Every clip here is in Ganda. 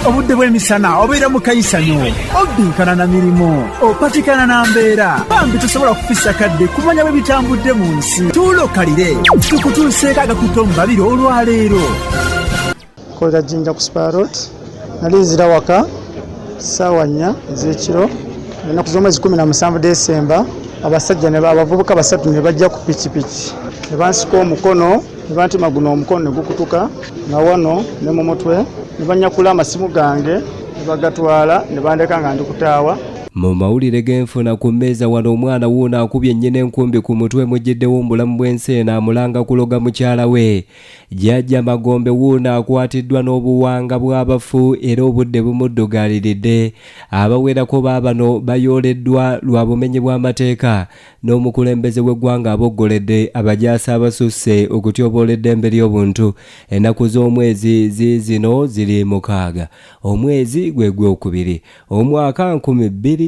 obudde bw'emisana obeera mu kayisanyo oddinkana na mirimu opatikana na mbeera bambi tosobola kufissa kadde kumanya bwe bitambudde mu nsi tuulokalire tukutuuseeko agakuto mu babiri olwaleero kolera Jinja ku Sparrot nali nzira waka ssaawa 4 ez'ekiro ennaku z'omwezi 17 Desemba abasajja ne abavubuka basatu ne bajja ku pikipiki ne bansika omukono ne bantima guno omukono ne gukutuka na wano ne mu mutwe ne banyakula amasimu gange ne bagatwala ne bandeka nga ndi kutaawa. Mu mawulire g'enfuna ku mmeeza wano omwana wuuno akubye nnyina enkumbi ku mutwe mujjiddewo omulamu bw'enseena amulanga kuloga mukyala we. Jjajja Magombe wuuno akwatiddwa n'obuwanga bw'abafu era obudde bumuddugaaliridde. Abawerako baabano bayooleddwa lwa bumenyi bw'amateeka n'omukulembeze w'eggwanga aboggoledde abajaasi abasusse okutyoboola eddembe ly'obuntu. Ennaku z'omwezi ziizino ziri 6. Omwezi gwe gwokubiri omwaka 2023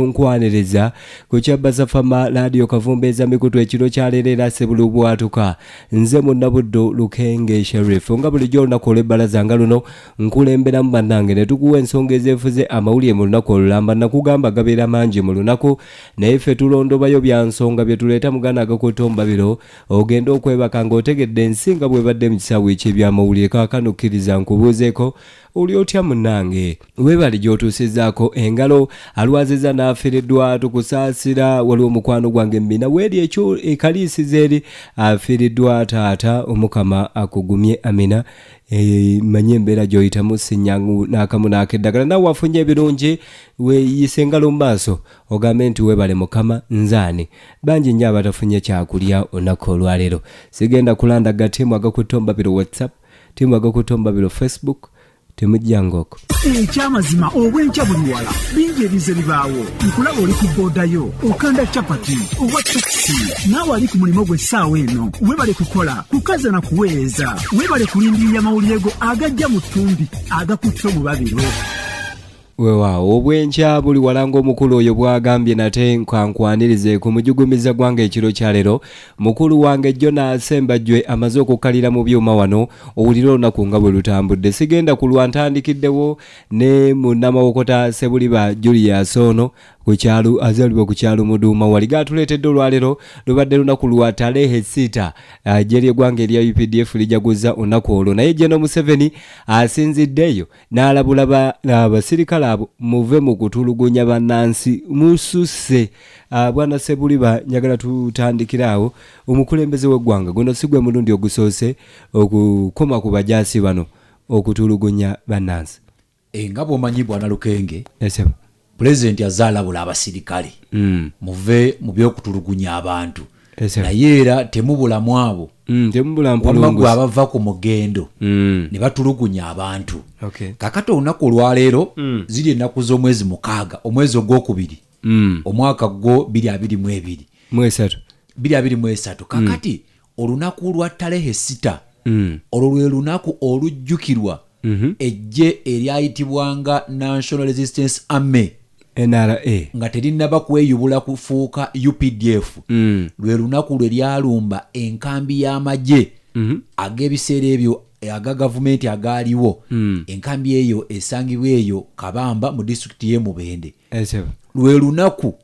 nkwaniriza ku Kyabasafama Radio Kavumbeeza Mikutu ekiro kyaleerera Sebulu bwatuka. Nze munna Buddu lukenge sharif nga bulijjo olunaku olw'ebbalaza nga luno nkulemberamu bannange ne tukuwa ensonga ezeefuze amawulire mu lunaku olulamba nakugamba gabeera mangi mu lunaku naye ffe tulondobayo bya nsonga bye tuleeta mugana agakuto mbabiro ogenda okwebaka ng'otegedde ensinga bw'ebadde mu kisaawe eky'ebyamawulire kaakano kkiriza nkubuuzeeko oli otya munnange weebali gy'otuusizzaako engalo alwaziza n'afiiriddwa tukusaasira waliwo omukwano gwange mmina weeri ekyo ekaliisiza eri afiiriddwa taata omukama akugumye amina manye embeera gy'oyitamu sinyangu n'akamu n'akeddagala nawe wafunye ebirungi weeyise engalo mu maaso ogambe nti weebale mukama nzaani bangi nnyo abatafunye kyakulya olunaku olwaleero sigenda kulandaga ttiimu agakutte mbabiro WhatsApp ttiimu agakutte mbabiro Facebook temujjangoko ekyamazima obwenkya buli wala bingi ebize bibaawo nkulaba oli ku boodayo okanda capati owa takisi naawe ali ku mulimu gwe essaawa eno weebale kukola kukaza na kuweereza weebale kulindirira mawulire go agajja mu ttumbi agakutte mu babiro. Weewaawo obwenkya buli walanga omukulu oyo bwagambye nate nkwanirize ku mujugumiza gwange ekiro kyaleero mukulu wange jjo n'asembajjwe amaze okukalira mu byuma wano owulira olunaku nga bwe lutambudde sigenda kulwa ntandikiddewo ne munnamawokota Sebuliba Julius ono ku kyalo azalibwa ku kyalo Muduuma wali gatuleetedde olwaleero lubadde lunaku lwa Talehe 6 jjeri eggwanga erya UPDF lijaguza olunaku olwo naye General Museveni asinziddeyo n'alabula abasirikale abo muve mu kutulugunya bannansi mususse. Bwana Sebuliba njagala tutandikiraawo omukulembeze w'eggwanga guno si gwe mulundi ogusoose okukoma ku bajaasi bano okutulugunya bannansi. Nga bw'omanyi bwana Lukenge esebo President azaalabula abasirikale muve mu by'okutulugunya abantu naye era temubulamu abo temubula mpulungu gwe abava ku mugendo ne batulugunya abantu. Kakati olunaku olwaleero ziri ennaku z'omwezi 6 omwezi ogwokubiri omwaka gwo 2023 kakati olunaku lwa Talehe 6 olwo lwe lunaku olujjukirwa ejje eryayitibwanga National Resistance Army NRA nga terinaba kweyubula kufuuka UPDF lwe lunaku lwe lyalumba enkambi y'amagye ag'ebiseera ebyo aga gavumenti agaaliwo enkambi eyo esangibwa eyo Kabamba mu disitulikiti y'e Mubende. Lwe lunaku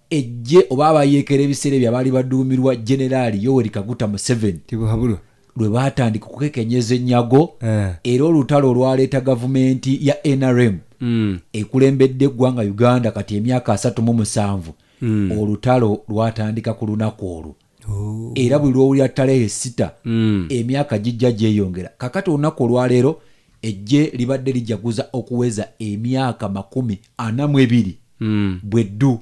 ejje oba abayeekera ebiseera ebyo abaali baduumirwa Generali Yoweri Kaguta Museveni lwe baatandika okukekenyeza ennyago era olutalo olwaleeta gavumenti ya NRM ekulembedde eggwanga Uganda kati emyaka 37 olutalo lwatandika ku lunaku olwo era buli lwowulira Talehe 6 emyaka gijja gyeyongera. Kakati olunaku olwaleero ejje libadde lijaguza okuweza emyaka 42 Buddu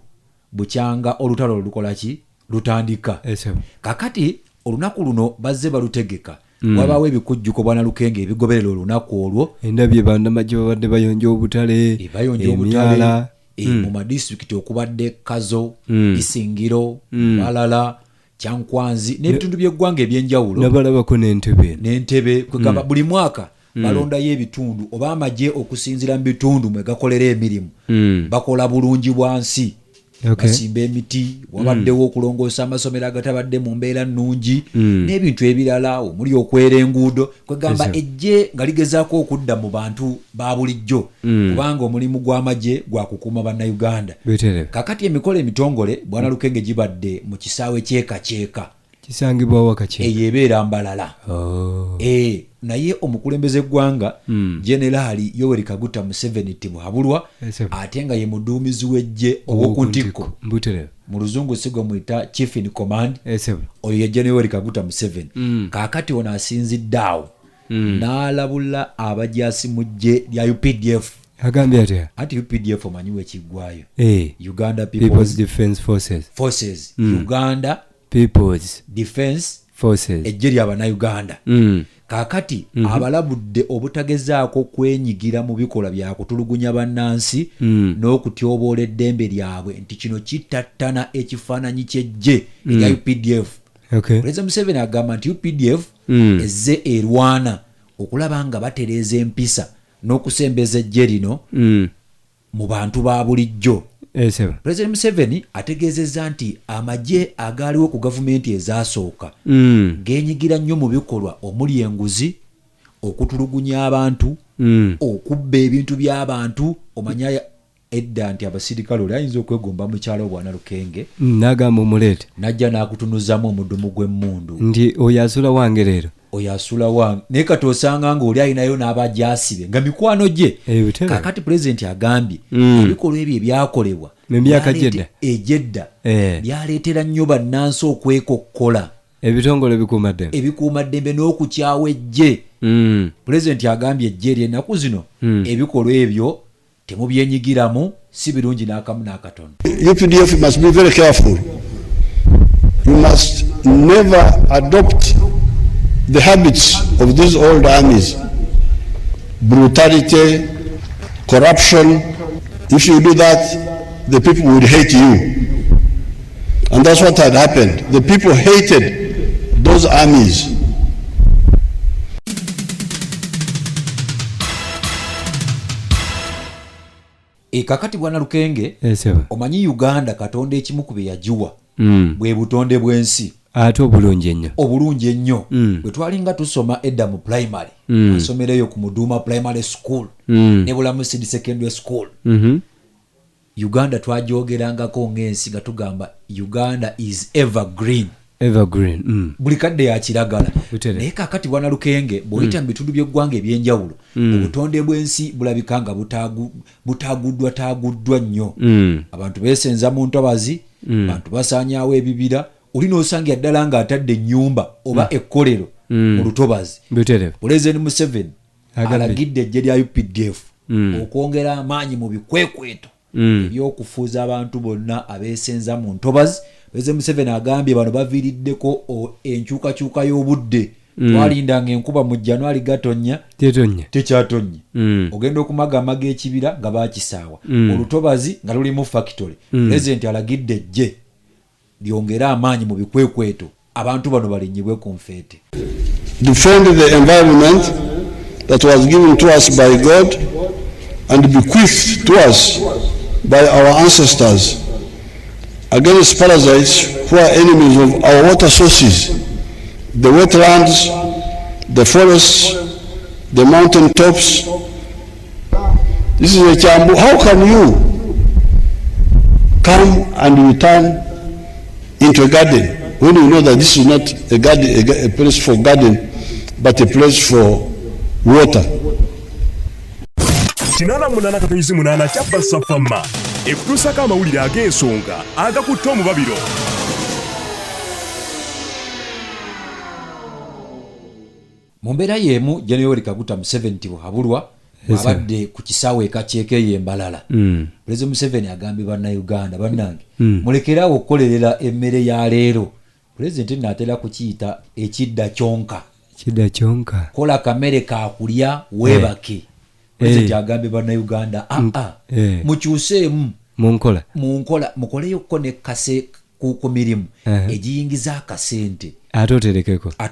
bukyanga olutalo lukola ki lutandika. Kakati olunaku luno bazze balutegeka wabaawo ebikujjuko bwana Lukenge ebigoberera olunaku olwo endabye bannamagye babadde bayonja obutale emyala mu madisitulikiti okubadde Kazo Isingiro Malala Kyankwanzi n'ebitundu by'eggwanga ebyenjawulo nabalabako n'entebe kwegamba buli mwaka balondayo ebitundu oba amagye okusinzira mu bitundu mwe gakolera emirimu bakola bulungi bwansi basimba emiti wabaddewo okulongoosa amasomero agatabadde mu mbeera nnungi n'ebintu ebirala omuli okwera enguudo kwegamba ejje nga ligezaako okudda mu bantu ba bulijjo kubanga omulimu gw'amagye gwakukuuma bannayuganda kakati emikolo emitongole bwana Lukenge gibadde mu kisaawe kyekakyeka kisangibwa wakati eyo ebeera Mbalala naye omukulembeze eggwanga Generali Yoweri Kaguta Museveni Tibuhaburwa ate nga ye muduumizi w'eggye ow'oku ntikko mu luzungu sigwe muyita Chief in Command oyo ye General Yoweri Kaguta Museveni kaakati ono asinzidde awo n'alabula abajaasi mu ggye lya UPDF agambye atya anti UPDF omanyiwo ekiggwayo Uganda People's Defence Forces Uganda People's Defence Forces ejje ly'Abannayuganda kaakati abalabudde obutagezaako kwenyigira mu bikolwa bya kutulugunya bannansi n'okutyoboola eddembe lyabwe nti kino kitattana ekifaananyi ky'eggye erya UPDF. President Museveni agamba nti UPDF ezze erwana okulaba nga batereeza empisa n'okusembeza eggye lino mu bantu ba bulijjo. President Museveni ategeezezza nti amagye agaaliwo ku gavumenti ezaasooka geenyigira nnyo mu bikolwa omuli enguzi, okutulugunya abantu, okubba ebintu by'abantu. Omanya edda nti abasirikale oli ayinza okwegomba mukyalo bwana Lukenge n'agamba omuleete najja n'akutunuzamu omudumu gw'emmundu nti oyo asula wange leero oyo asula wange naye kati osanga nga oli ayinayo n'abajaasibe nga mikwano gye. Kakati pulezidenti agambye ebikolwa ebyo ebyakolebwa emyaka egyedda byaleetera nnyo bannansi okwekokkola ebitongole ebikuumaddembe n'okukyawa eggye. Pulezidenti agambye eggye ly'ennaku zino ebikolwa ebyo temubyenyigiramu si birungi n'akamu n'akatono. UPDF must be very careful. You must never adopt the habits of these old armies. Brutality, corruption. If you do that, the people will hate you. And that's what had happened. The people hated those armies. Kakati bwana Lukenge omanyi Uganda katonda ekimu ku bye yagiwa bwe butonde bw'ensi ate obulungi ennyo bwe twalinga tusoma edda mu primary asomereyo ku Muduma Primary School ne Bulamu Secondary School Uganda twagyogerangako ng'ensi nga tugamba Uganda is evergreen. Buli kadde ya kiragala. Naye kakati bwana Lukenge bw'oyita mu bitundu by'eggwanga ebyenjawulo obutonde bw'ensi bulabika nga butaaguddwa nnyo. Abantu beesenza mu ntobazi, abantu basaanyaawo ebibira, oli n'osanga ddala nga atadde ennyumba oba ekkolero mu lutobazi. Pulezidenti Museveni alagidde eggye lya UPDF okwongera amaanyi mu bikwekweto ebyokufuuza abantu bonna abeesenza mu ntobazi. President Museveni agambye bano baviiriddeko enkyukakyuka y'obudde. Twalindanga enkuba mu January gatonnya tekyatonnya. Ogenda okumagamaga ekibira nga baakisaawa. Olutobazi nga lulimu factory. President alagidde eggye lyongera amaanyi mu bikwekweto abantu bano balinyibwe ku nfeete. Defend the environment that was given to us by God and bequeathed to us by our ancestors against parasites who are enemies of our water sources, the wetlands, the forests, the mountain tops. This is a chambu. How can you come and return into a garden when you know that this is not a garden, a place for garden, but a place for water? 88 kya Basafama ekutusako amawulire ag'ensonga agakutte omubabiro. Mu mbeera y'emu General Yoweri Kaguta Museveni Tibuhaburwa abadde ku kisaawe ekakyeka Mbalala. President Museveni agambye bannayuganda bannange mulekerawo okukolerera emmere ya leero. Pulezidenti n'atera kukiyita ekidda kyonka. Kola kamere kakulya weebake. Pulezidenti agambye bannayuganda mukyuseemu mukoleyokko ne kase ku mirimu egiyingiza akasente ate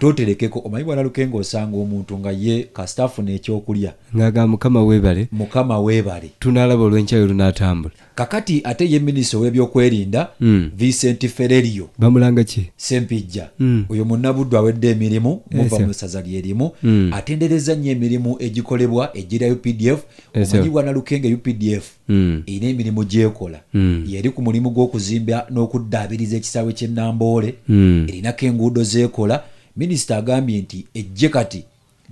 oterekeko. Omanyi bwana Lukenge osanga omuntu nga ye kasitaafu n'ekyokulya ngaga mukama weebale tunaalaba olw'enkyayo lunatambula. kakati ate ye minisita w'ebyokwerinda Vincent Ferrerio bamulanga ki Sempijja oyo munna Buddu awedde emirimu muva mu ssaza lyerimu atendereza nnyo emirimu egikolebwa ejjira UPDF omanyi bwana lukenge UPDF erina emirimu gyekola yeri ku mulimu gw'okuzimba n'okuddaabiriza ekisaawe ky'e Namboole erinako enguudo zeekola. Minisita agambye nti ejje kati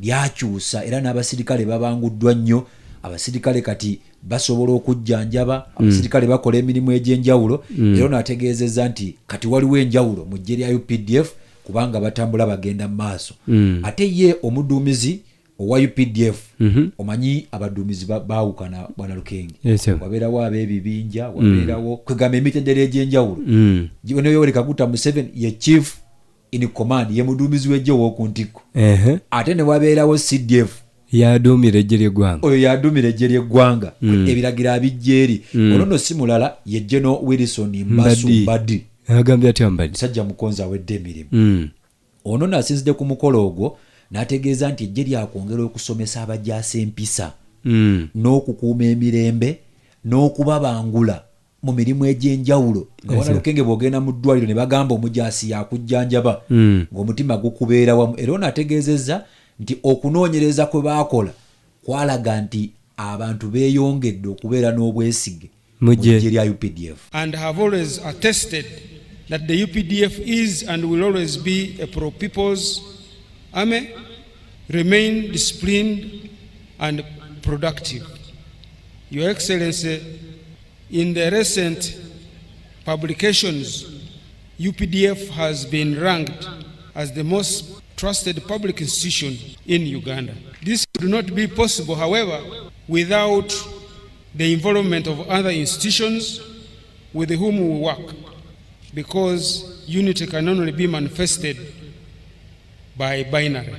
lyakyusa era n'abasirikale babanguddwa nnyo. Abasirikale kati basobola okujjanjaba, abasirikale bakola emirimu egy'enjawulo era n'ategeezezza nti kati waliwo enjawulo mu ggye lya UPDF kubanga batambula bagenda mu maaso. Ate ye omuduumizi owa UPDF omanyi abaduumizi baawukana bwana lukenge wabeerawo ab'ebibinja wabeerawo kwegamba emitendera egy'enjawulo General Yoweri Kaguta Museveni ye chief in command ye muduumizi w'eggye ow'okuntikko ate ne wabeerawo CDF yaduumira eggye ly'eggwanga oyo yaduumira eggye ly'eggwanga ebiragiro abijja eri ono si mulala ye General Wilson Mbaddi agambye atya Mbaddi musajja mukonzi awedde emirimu ono n'asinzidde ku mukolo ogwo n'ategeeza nti eggye lyakwongera okusomesa abajaasi empisa n'okukuuma emirembe n'okubabangula mu mirimu egy'enjawulo nga wana lukenge bw'ogenda mu ddwaliro ne bagamba omujaasi yakujjanjaba ng'omutima gukubeera wamu. Era ono ategeezezza nti okunoonyereza kwe baakola kwalaga nti abantu beeyongedde okubeera n'obwesige mu ggye lya UPDF. And have always attested that the UPDF is and will always be a pro-people's army, remain disciplined and productive. Your Excellency, in the recent publications, UPDF has been ranked as the most trusted public institution in Uganda. This could not be possible, however, without the involvement of other institutions with whom we work, because unity can only be manifested by binary.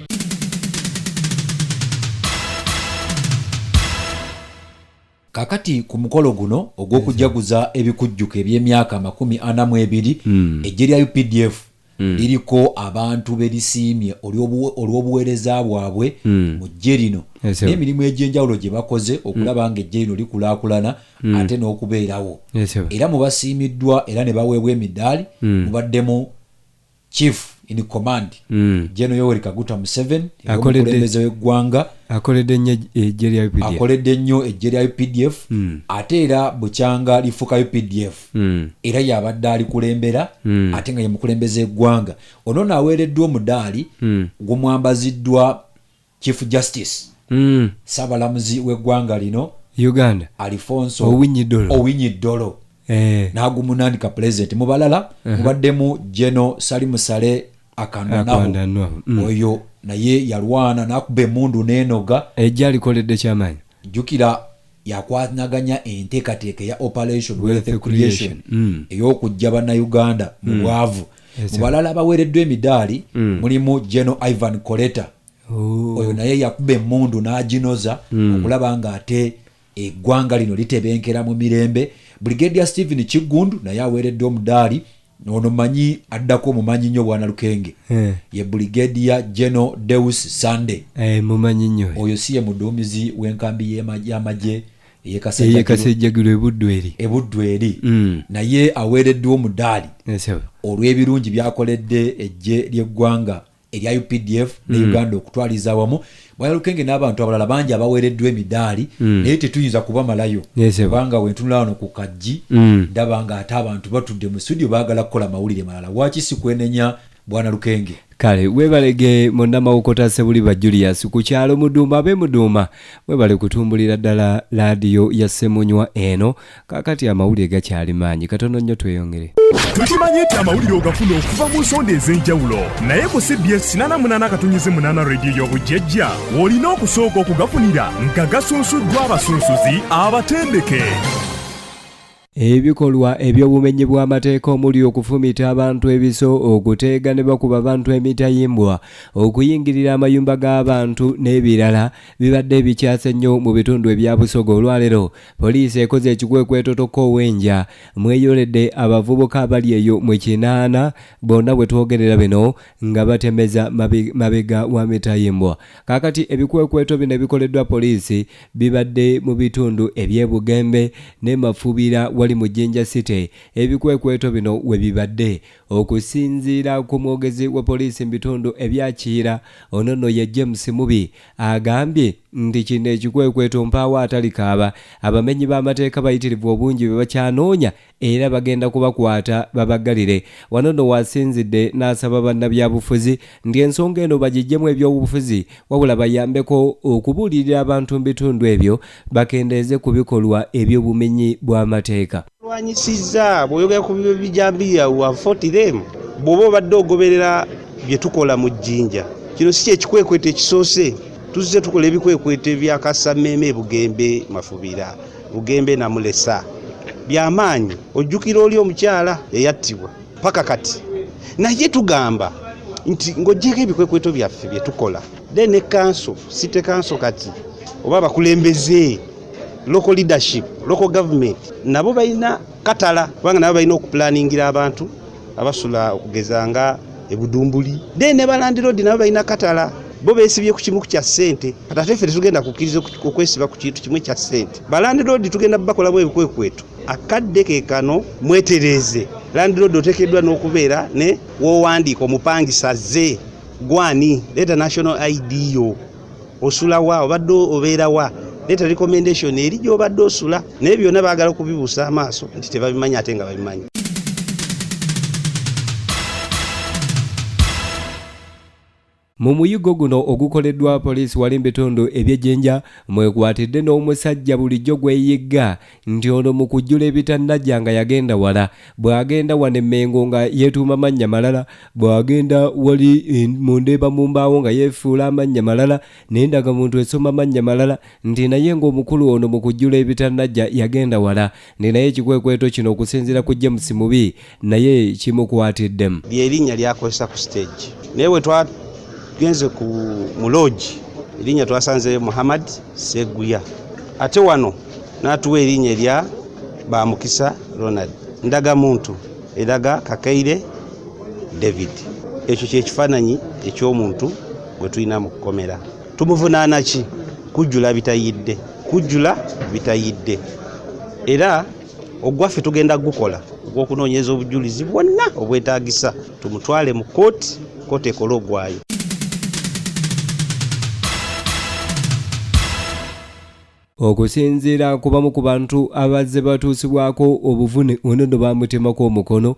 Kakati ku mukolo guno ogw'okujjaguza ebikujjuko eby'emyaka 42 eggye lya UPDF liriko abantu berisiimye olw'obuweereza bwabwe mu ggye lino n'emirimu egy'enjawulo gye bakoze okulaba nga eggye lino likulaakulana ate n'okubeerawo. Era mu basiimiddwa era ne baweebwa emidaali mubaddemu chief in command General Yoweri Kaguta Museveni omukulembeze w'eggwanga akoledde nnyo eggye lya UPDF ate era bukyanga lifuka UPDF era yabadde alikulembera ate nga ye mukulembeze eggwanga. Ono n'aweereddwa omudaali gumwambaziddwa Chief Justice Saabalamuzi w'eggwanga lino Uganda Alfonso Owiny Dollo n'agumunanika president. Mu balala mubaddemu General Salim Saleh Akandanaho oyo naye yalwana n'akuba emmundu n'enoga ejja likoledde kyamaanyi. Jjukira yakwanaganya enteekateeka ya Operation Wealth Creation ey'okujja bannayuganda mu bwavu. Mu balala abaweereddwa emidaali mulimu General Ivan Koleta oyo naye yakuba emmundu n'aginoza okulaba nga ate eggwanga lino litebenkera mu mirembe. Brigadier Stephen Kigundu naye aweereddwa omudaali. Ono manyi addako mumanyi nnyo bwana lukenge ye Brigadier General Deus Sande mumanyi nnyo oyo si ye muduumizi w'enkambi y'amagye ey'ekasejjagiro ebuddu eri naye aweereddwa omudaali olw'ebirungi byakoledde eggye ly'eggwanga erya UPDF ne Uganda okutwaliza awamu. Bwana lukenge n'abantu abalala bangi abaweereddwa emidaali naye tetuyinza kubamalayo kubanga wentunula wano ku kaggi ndaba nga ate abantu batudde mu studio baagala kukola mawulire malala. Waaki si kwenenya bwana lukenge? Kale webalege munnamawokota Sebuliba Julius ku kyalo Muduuma abe Muduuma webale kutumbulira ddala laadiyo ya Ssemunywa eno kakati amawulire gakyali maanyi katono nnyo tweyongere. Tukimanyi nti amawulire ogafuna okuva mu nsonda ez'enjawulo naye ku CBS 88.8 rediyo y'obujjajja olina okusooka okugafunira nga gasunsuddwa abasunsuzi abatendeke. ebikolwa eby'obumenyi bw'amateeka omuli okufumita abantu ebiso, okuteega ne bakuba abantu emitayimbwa, okuyingirira amayumba g'abantu n'ebirala bibadde bikyase nnyo mu bitundu ebya Busoga. Olwaleero poliisi ekoze ekikwekweto Tokowenja mweyoledde abavubuka abali eyo mu kinaana, bonna bwe twogerera bino nga batemeza mabega wa mitayimbwa. Kakati ebikwekweto bino bikoleddwa poliisi bibadde mu bitundu eby'Ebugembe ne Mafubira wali mu Jinja City. Ebikwekweto bino we bibadde okusinziira ku mwogezi wa poliisi mu bitundu ebyakiira onono ye James Mubi agambye nti kino ekikwekweto mpaawo atalikaaba abamenyi b'amateeka bayitirivu obungi bwe bakyanoonya era bagenda kubakwata babagalire. Wanono wasinzidde n'asaba bannabyabufuzi nti ensonga eno bagijjemu ebyobufuzi wabula bayambeko okubuulirira abantu mu bitundu ebyo bakendeeze ku bikolwa eby'obumenyi bw'amateeka. Lwanyisizza bw'oyogera ku bijambiya wafotiremu bw'oba obadde ogoberera bye tukola mu Jjinja. Kino si kyekikwekweto ekisoose. Tuzze tukola ebikwekweto bya Kasameme, Bugembe, Mafubira, Bugembe na Mulesa. Byamaanyi ojjukira oli omukyala eyattibwa paka kati. Naye tugamba nti ng'oggyeko ebikwekweto byaffe bye tukola. Then council, city council kati oba bakulembeze local leadership, local government nabo balina katala kubanga nabo balina okupulaningira abantu abasula okugezanga ebudumbuli. Then ne balandiroodi nabo balina katala bo beesibye ku kimu kya ssente. Ate ffe tugenda kukkiriza okwesiba ku kintu kimu kya ssente. Balandiroodi tugenda bakolamu ebikwekweto akadde ke kano mwetereze. Landiroodi oteekeddwa n'okubeera ne woowandiika omupangisa ze gwani leeta national ID yo osula wa obadde obeera wa leeta recommendation eri gy'obadde osula. Naye byonna baagala okubibuusa amaaso nti tebabimanyi ate nga babimanyi. Mu muyigo guno ogukoleddwa poliisi wali mu bitundu eby'Ejjenja mwekwatidde n'omusajja bulijjo gweyigga nti ono mu kujjula ebitannajja nga yagenda wala. Bw'agenda wano Emmengo nga yeetuuma mannya malala, bw'agenda wali mu Ndeeba mu Mbaawo nga yeefuula amannya malala, n'Endagamuntu esoma mannya malala, nti naye ng'omukulu ono mu kujjula ebitannajja yagenda wala. Ndi naye ekikwekweto kino okusinziira ku James Mubi naye kimukwatiddemu. Ly'erinnya lyakozesa ku stage. Naye bwe genze ku muloji erinnya twasanze Muhammad Seguya. Ate wano n'atuwa erinnya lya Bamukisa Ronald. Ndagamuntu eraga Kakaire David. Ekyo kyekifaananyi eky'omuntu gwe tulina mu kukomera. Tumuvunaana ki? Kujjula bitayidde. Kujjula bitayidde. Era ogwaffe tugenda gukola ogw'okunoonyeza obujulizi bwonna obwetaagisa tumutwale mu kooti ekole ogwayo. Okusinziira ku bamu ku bantu abazze batuusibwako obuvune onono bamutemako omukono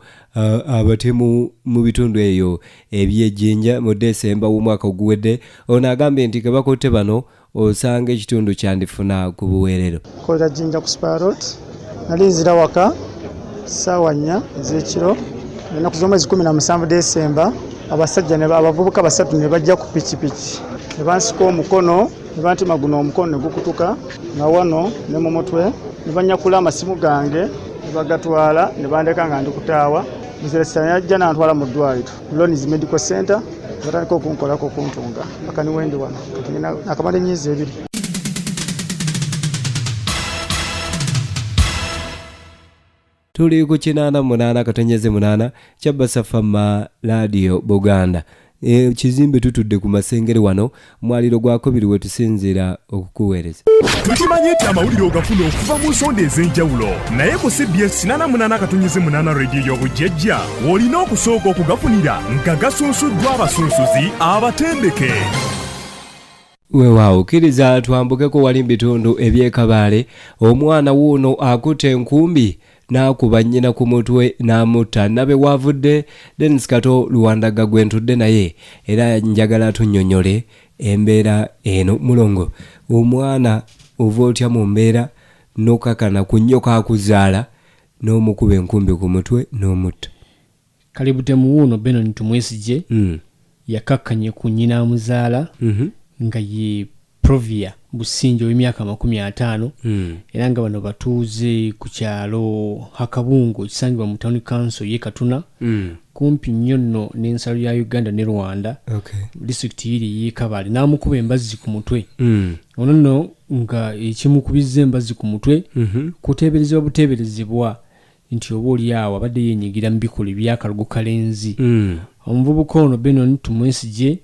abatemu mu bitundu eyo eby'Ejjenja mu Desemba w'omwaka oguwedde. Ono agambye nti ke bakotte bano osanga ekitundu kyandifuna ku buweerero. Kolera Jjinja ku Sparrot nali nzira waka ssaawa 4 ez'ekiro ennaku z'omwezi 17 Desemba. Abasajja abavubuka basatu ne bajja ku pikipiki ne bansika omukono ne bantema guno omukono ne gukutuka nga wano ne mu mutwe ne banyakula amasimu gange ne bagatwala ne bandeka nga ndi kutaawa. Biziresita yajja n'antwala mu ddwaliro Loni's Medical Center batandika okunkolako okuntunga mpaka ni wendi wano akamala emyezi 2. Tuli ku 88 kya Basafama Radio Buganda. Kizimbe tutudde ku masengere wano mwaliro gwako biri wetusinzira okukuweereza. Tukimanyi nti amawulire ogafuna okuva mu nsonda ez'enjawulo naye ku CBS 88 radio y'obujjejja olina okusooka okugafunira nga gasunsuddwa abasunsuzi abatendeke. Weewaawo kkiriza twambukeko wali mu bitundu eby'e omwana wuuno akutte enkumbi n'akuba nnyina ku mutwe n'amutta. Nabe waavudde Dennis Kato Luwandaga gwe ntudde naye era njagala tunnyonnyole embeera eno. Mulongo, omwana ova otya mu mbeera n'okakana ku nnyoka akuzaala n'omukuba enkumbi ku mutwe n'omutta? Kalibute muwuuno Benon Tumwesije yakakkanye ku nnyina amuzaala nga ye Provia businjo w'emyaka 50 era nga bano batuuze ku kyalo Hakabungo kisangibwa mu town council ye Katuna kumpi nnyo nno n'ensalo ya Uganda ne Rwanda district iri ye Kabale n'amukuba embazzi ku mutwe ono nno nga ekimukubizza embazzi ku mutwe kuteeberezebwa buteeberezebwa nti oba oli awo abadde yenyigira mu bikolo by'akalulu kalenzi omuvubuka ono Benon tumwesije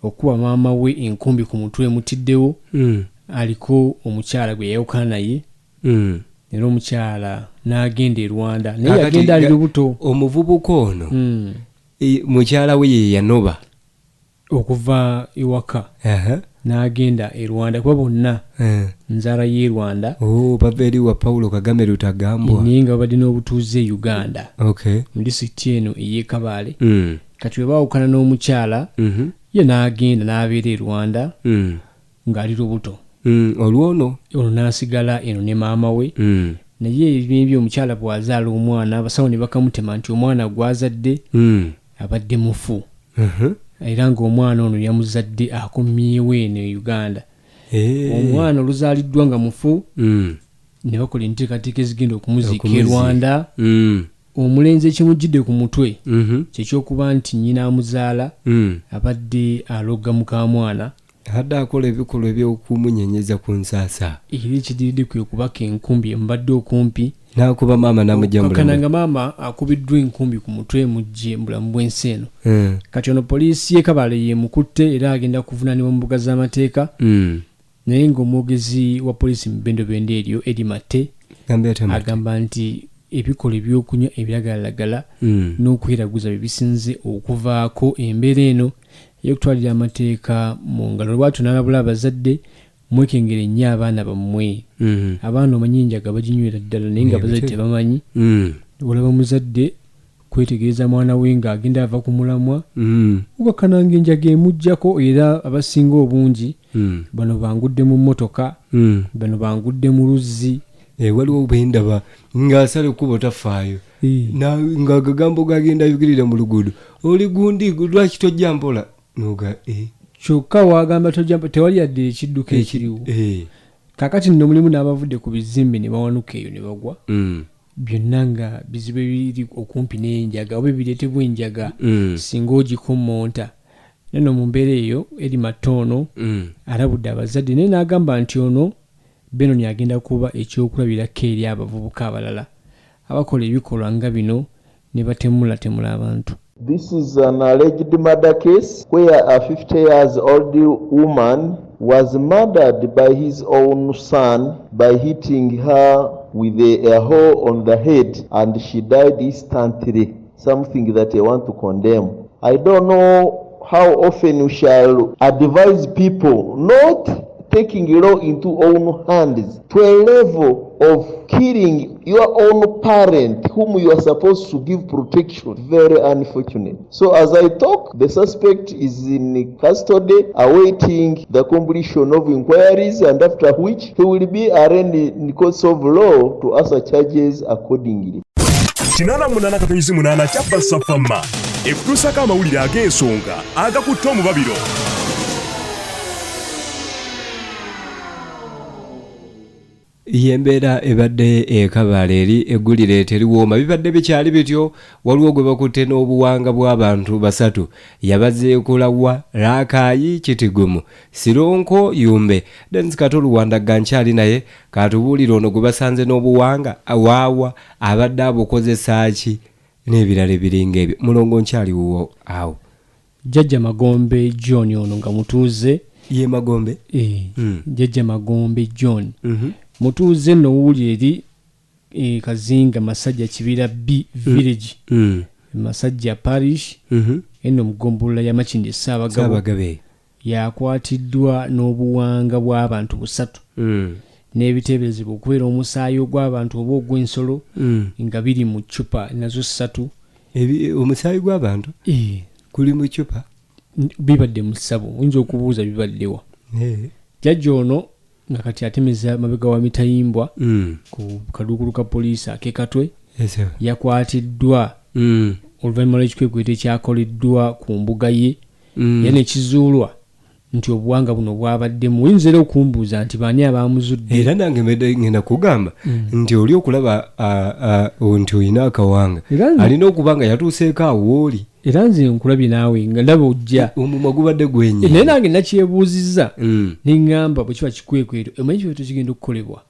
okuba maama we enkumbi ku mutwe mutiddewo aliko omukyala gwe yayawukana naye era omukyala n'agenda e Rwanda naye yagenda ali lubuto omuvubuka ono mukyala we ye yanoba okuva ewaka n'agenda e Rwanda kuba bonna nzaala y'e Rwanda bava eri wa Paulo Kagame Lutagambwa naye nga babadde n'obutuuze e Uganda mu disitulikiti eno ey'e Kabale kati bwe baawukana n'omukyala ye n'agenda n'abeera e Rwanda ng'ali lubuto olwono ono n'asigala eno ne maama we naye ebyo omukyala bw'azaala omwana abasawo ne bakamutema nti omwana gw'azadde abadde mufu era ng'omwana ono yamuzadde akomyewo eno e Uganda omwana oluzaaliddwa nga mufu ne bakola enteekateeka ezigenda okumuziika e Rwanda omulenzi ekimujjidde ku mutwe kyekyokuba nti nnyina amuzaala abadde alogga muka mwana hadde akola ebikolwa ebyokumunyenyeza ku nsaasa era ekidiridde kwe kubaka enkumbi embadde okumpi n'akuba maama n'amujjambula kananga maama akubiddwa enkumbi ku mutwe mujje mbulamu bw'ensi eno kati ono poliisi y'e Kabale yemukutte era agenda kuvunaanibwa mu mbuga z'amateeka naye ng'omwogezi wa poliisi mu bendobende eryo Edi Mate agamba nti ebikola ebyokunywa ebiragalalagala n'okweraguza bye bisinze okuvaako embeera eno ey'okutwalira amateeka mu ngalo lwatu n'alabula abazadde mwekengere nnyo abaana bammwe abaana omanyi enjaga baginywera ddala naye nga abazadde tebamanyi olaba muzadde kwetegereza mwana we ng'agenda ava ku mulamwa ugakananga enjaga emujjako era abasinga obungi bano bangudde mu mmotoka bano bangudde mu luzzi waliwo bwendaba ng'asala ekkubo tafaayo ng'agagambo gagenda ayugirira mu luguudo oli gundi lwaki tojja mpola noga kyokka wagamba tojja tewali yadde ekidduka ekiriwo kakati nno mulimu n'abavudde ku bizimbe ne bawanuka eyo ne bagwa byonna nga bizibu biri okumpi n'enjaga oba bireetebwa enjaga singa ogikommonta neno mu mbeera eyo eri matono alabudde abazadde naye n'agamba nti ono Benon agenda kuba ekyokulabirako eri abavubuka abalala abakola ebikolwa nga bino ne batemulatemula abantu. This is an alleged murder case where a 50 years old woman was murdered by his own son by hitting her with a hoe on the head, and she died instantly, something that I want to condemn. I don't know how often we shall advise people not taking law into own hands to a level of killing your own parent whom you are supposed to give protection. Very unfortunate. So as I talk, the suspect is in custody awaiting the completion of inquiries, and after which he will be arraigned in courts of law to answer charges accordingly. Kinana munana katonyezi munana chapa safama ekutusaka amawulire ag'ensonga agakutte omubabiro. Yembeera ebadde e Kabale eri eggulire teriwooma bibadde bikyali bityo waliwo gwe bakutte n'obuwanga bw'abantu basatu yabazeekulawa Raakayi Kitigumu Sironko Yumbe Dennis Katolu Wandaga nkyali naye katubuulira ono gwe basanze n'obuwanga awaawa abadde abukozesa ki n'ebirala ebiringa ebyo mulongo nkyali wuwo awo Jjajja Magombe John ono nga mutuuze ye Magombe Jjajja Magombe John mutuuze nno wuuli eri Kazinga Masajja Kibira B Village Masajja Parish eno mugombolola ya Makindye Ssaabagabe yakwatiddwa n'obuwanga bw'abantu busatu n'ebiteeberezebwa okubeera omusaayi ogw'abantu oba ogw'ensolo nga biri mu ccupa nazo ssatu. Omusaayi gw'abantu kuli mu ccupa bibadde mu ssabo oyinza okubuuza bibaddewa. Jjajja ono nga kati atemeza mabega wa Mitayimbwa ku kadukulu ka poliisi ak'Ekatwe yakwatiddwa oluvannyuma lw'ekikwekweto ekyakoleddwa ku mbuga ye era ne kizuulwa nti obuwanga buno bwabaddemu oyinza era okumbuuza nti baani abamuzudde era nange ngenda kugamba nti oli okulaba nti olina akawanga alina okuba nga yatuuseeko awo oli era nze nkulabye naawe nga ndaba ojja omumwa gubadde gwenye naye nange nakyebuuzizza neŋŋamba bwe kiba kikwekweto emanyi kiweto kigenda okukolebwa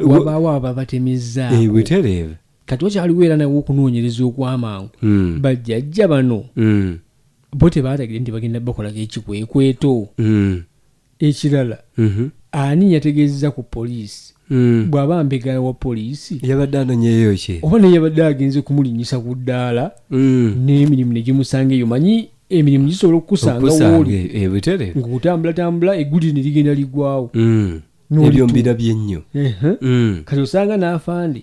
wabaawo aba batemezza butereeve kati wakyaliwo era nawe okunoonyereza okw'amangu bajjajja bano bo tebaatagire nti bagenda bakolako ekikwekweto ekirala ani yategeezeza ku poliisi bw'aba mbega wa poliisi yabadde anonyeeyo ki oba naye yabadde agenze kumulinnyisa ku ddaala n'emirimu ne gimusanga eyo manyi emirimu gisobola okukusanga wooli ng'okutambulatambula eggulire ne ligenda liggwawo ebyo mbirabye nnyo kati osanga n'afande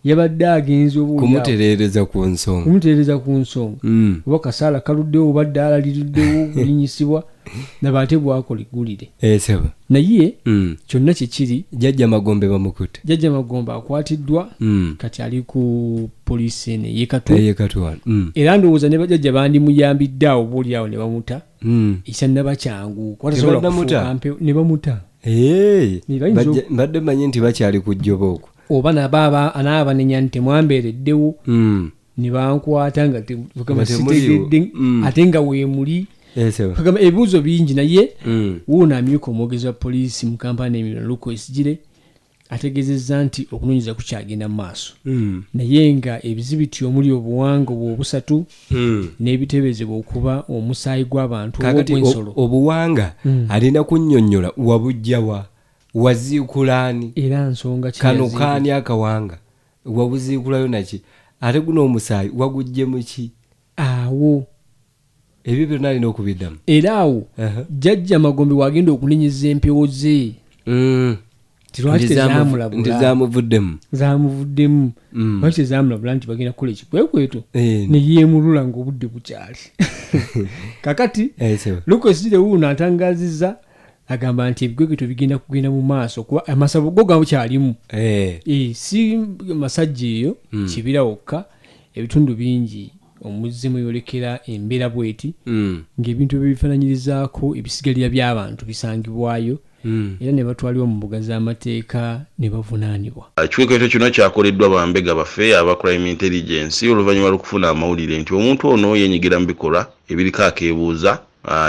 yabadde agenze kumutereereza ku nsonga oba kasaala kaluddewo oba ddaala liruddewo kulinyisibwa naba ate bwakola eggulire naye kyonna kyekiri jjajja magombe bamukutte jjajja magombe akwatiddwa kati ali ku poliisi eno eyekatwa era ndowooza ne bajjajja bandimuyambidde awo boolyawo ne bamuta ekyanaba kyangu ne bamuta mbadde manyi nti bakyali kujjoba okwo oba n'abanenya nti temwambeereddewo ne bankwata nga sitegedde ate nga weemuli kagamba ebibuuzo bingi naye wuuno amyuka omwogezi wa poliisi mu kampani emirala lukoesigire ategeezezza nti okunoonyeza kukyagenda mu maaso naye nga ebizibiti omuli obuwanga obusatu n'ebitebezebwa okuba omusaayi gw'abantu ogw'ensolo obuwanga alina kunnyonnyola wabujjawa waziikulaani era nsonga kano kaani akawanga wabuziikulayo naki ate guno omusaayi wagujje mu ki awo ebyo byonna alina okubiddamu era awo jjajja magombe wagenda okunenyeza empewo ze zamuvuddemu lwaki tezamulabula nti bagenda kukola ekikwekweto ne yeemulula ng'obudde bukyali kakati lukoesire wuuno atangazizza agamba nti ebikwekweto bigenda kugenda mu maaso kuba amasabo go gamukyalimu si masajja eyo kibira wokka ebitundu bingi omuzimu yolekera embeera bweti ng'ebintu byebifaananyirizaako ebisigalira by'abantu bisangibwayo era ne batwalibwa mu mbuga z'amateeka ne bavunaanibwa. Ekikwekweto kino kyakoleddwa bambega baffe aba crime intelligence oluvannyuma lw'okufuna amawulire nti omuntu ono yenyigira mu bikolwa ebiriko akeebuuza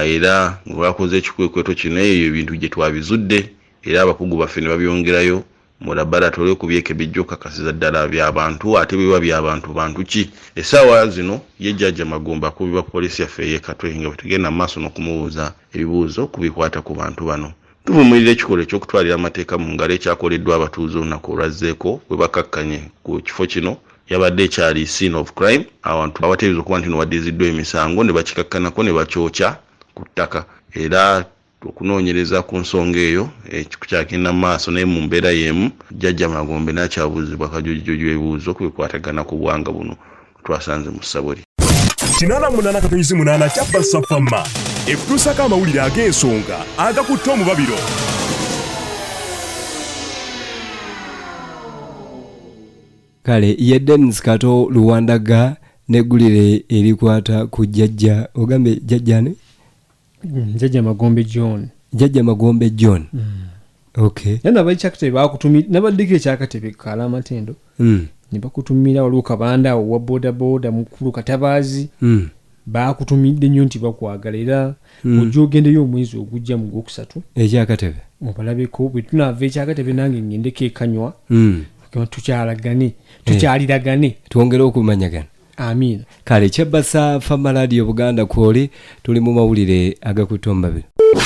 era ng'akoze ekikwekweto kino eyo ebintu gye twabizudde era abakugu baffe ne babyongerayo mu laboratory okubyeka bijja okukakasiza ddala by'abantu ate biba by'abantu bantu ki essaawa zino ye jjajja magombe akubibwa poliisi yaffe ey'ekatwe nga bwe tugenda mu maaso n'okumubuuza ebibuuzo ku bikwata ku bantu bano. Tuvumirira ekikolwa eky'okutwalira amateeka mu ngalo ekyakoleddwa abatuuze olunaku olwazzeeko bwe bakakkanye ku kifo kino yabadde ekyali scene of crime abantu abateebereza okuba nti waddiziddwa emisango ne bakikakkanako ne bakyokya ku ttaka era okunoonyereza ku nsonga eyo kyagenda mu maaso naye mu mbeera y'emu jjajja magombe n'akyabuuzibwa kajujuju ebibuuzo ku bikwatagana ku bwanga buno twasanze mu ssabuli 88 kya Basafama ekutuusako amawulire ag'ensonga agakutte omubabiro. Kale ye Dennis Kato Luwandaga neggulire erikwata ku jjajja ogambe jjajjane jjajja Magombe John okay yana bayikyakate bakutumira nabaddeko ekyakatebe kala amatendo ne bakutumira waliwo kabanda wa boda mukulu Katabaazi bakutumidde nnyo nti bakwagala era ojja ogendeyo omwezi ogujja mu Gwokusatu ekyakatebe obalabeko bwe tunaava ekyakatebe nange ngendeko ekanywa tukyaliragane twongere okumanyagana. Amiina. Kale kyebasa Fama Radio Buganda kwoli tuli mu mawulire agakutte omubabiro.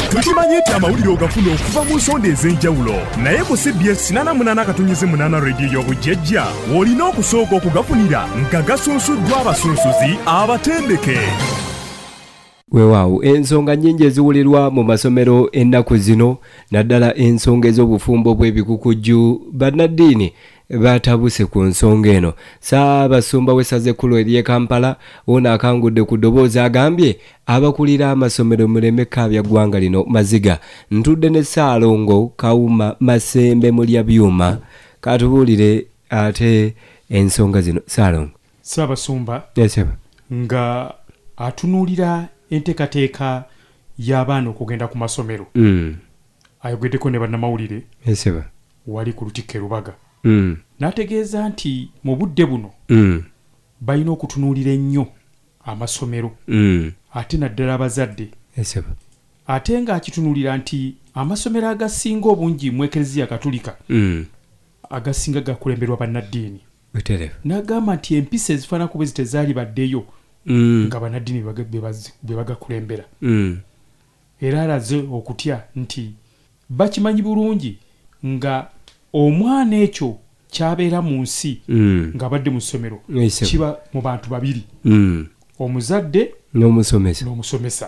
Tukimanyi nti amawulire ogafuna okuva mu nsonda ez'enjawulo naye ku CBS 88.8 rediyo y'obujjejja olina okusooka okugafunira nga gasunsuddwa abasunsuzi abatendeke. Weewaawo ensonga nnyingi eziwulirwa mu masomero ennaku zino naddala ensonga ez'obufumbo bw'ebikukujju bannaddiini batabuse ku nsonga eno. Ssaabasumba w'essaza ekkulu ery'e Kampala ono akangudde ku ddoboozi agambye abakulira amasomero muleme kaabya ggwanga lino maziga. Ntudde ne Ssaalongo Kawuma Masembe mulya byuma katubuulire ate ensonga zino. Ssaalongo Ssaabasumba nga atunuulira enteekateeka y'abaana okugenda ku masomero ayogeddeko ne bannamawulire wali ku Lutikko Lubaga n'ategeeza nti mu budde buno balina okutunuulira ennyo amasomero ate naddala abazadde ate ng'akitunuulira nti amasomero agasinga obungi mu Eklezia Katolika agasinga gakulemberwa bannaddiini n'agamba nti empisa ezifaananako bwe zitezaali baddeyo nga bannaddiini be bagakulembera era alaze okutya nti bakimanyi bulungi nga omwana ekyo kyabeera mu nsi ng'abadde mu ssomero kiba mu bantu babiri omuzadde n'omusomesa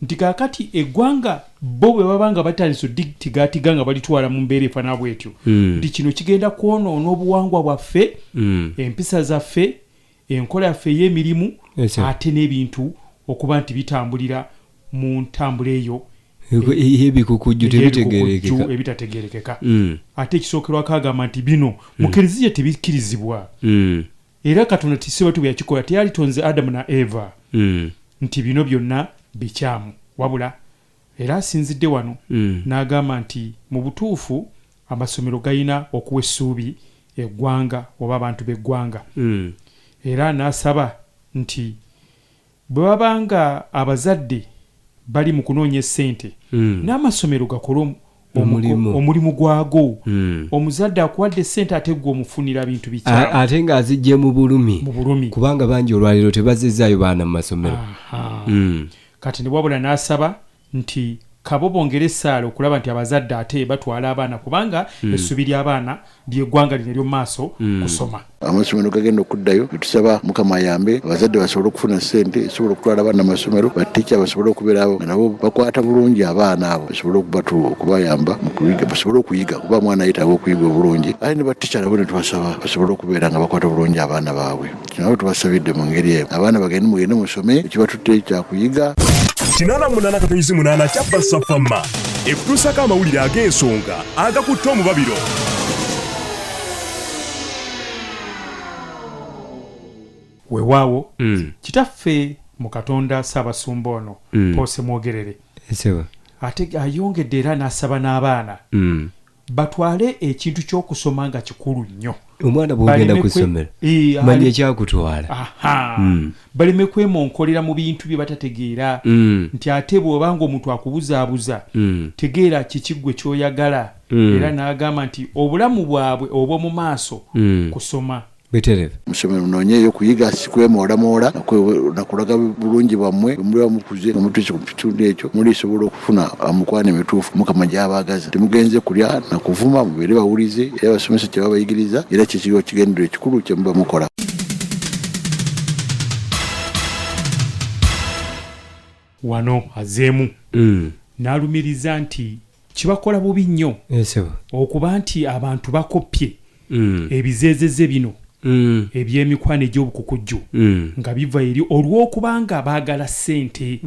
nti kaakati eggwanga bo bwe baba nga batandise odigatigaatiga nga balitwala mu mbeera efaana bw'etyo nti kino kigenda kwonoona obuwangwa bwaffe empisa zaffe enkola yaffe ey'emirimu ate n'ebintu okuba nti bitambulira mu ntambula eyo ebikukujju ebitategeerekeka ate ekisookerwako agamba nti bino mu Eklezia tebikkirizibwa era Katonda tisiba bwe yakikola teyalitonze Adamu na Eva nti bino byonna bikyamu wabula era asinzidde wano n'agamba nti mu butuufu amasomero gayina okuwa essuubi eggwanga oba abantu b'eggwanga era n'asaba nti bwe babanga abazadde bali mu kunoonya ssente n'amasomero gakola omulimu gwago omuzadde akuwadde ssente ate gwe omufunira bintu bikya ate ng'azijje mu bulumi kubanga bangi olwaliro tebazizaayo baana mu masomero kati ne wabula n'asaba nti kabo bongere essaala okulaba nti abazadde ate batwala abaana kubanga essuubi ly'abaana ly'eggwanga lino ery'omu maaso kusoma amasomero gagenda okuddayo tusaba Mukama ayambe abazadde basobole okufuna ssente esobola okutwala abaana amasomero batica basobole okubeera abo nga nabo bakwata bulungi abaana abo basobole okubayamba mu kuyiga basobole okuyiga kuba mwana ayetaaga okuyiga obulungi ate ne batica nabo ne tubasaba basobole okubeera nga bakwata bulungi abaana baabwe kinabo tubasabidde mu ngeri eyo abaana mugende musome ekibatutte kyakuyiga 88 kya Basafama ekutusako amawulire ag'ensonga agakutte omubabiro weewaawo kitaffe mu Katonda Ssaabasumba ono Pose Mwogerere ate ayongedde era n'asaba n'abaana batwale ekintu ky'okusoma nga kikulu nnyo omwana bw'ogenda ku ssomero manya ekyakutwala baleme kwemonkolera mu bintu bye batategeera nti ate bw'obanga omuntu akubuzaabuza tegeera kikiggwe ky'oyagala era n'agamba nti obulamu bwabwe obw'omu maaso kusoma musomero munoonyeeyo kuyiga sikwemoolamoola nakulaga bulungi bwammwe muliba mukuze nga mutuuse ku kitundu ekyo mulisobola okufuna mukwano emituufu Mukama gy'abaagaza temugenze kulya nakuvuma mubeere bawulize era basomesa kye babayigiriza era kyekiwa kigendero ekikulu kye muba mukola wano azeemu n'alumiriza nti kibakola bubi nnyo okuba nti abantu bakoppye ebizeezeze bino eby'emikwano egy'obukukujju nga biva eri olw'okubanga baagala ssente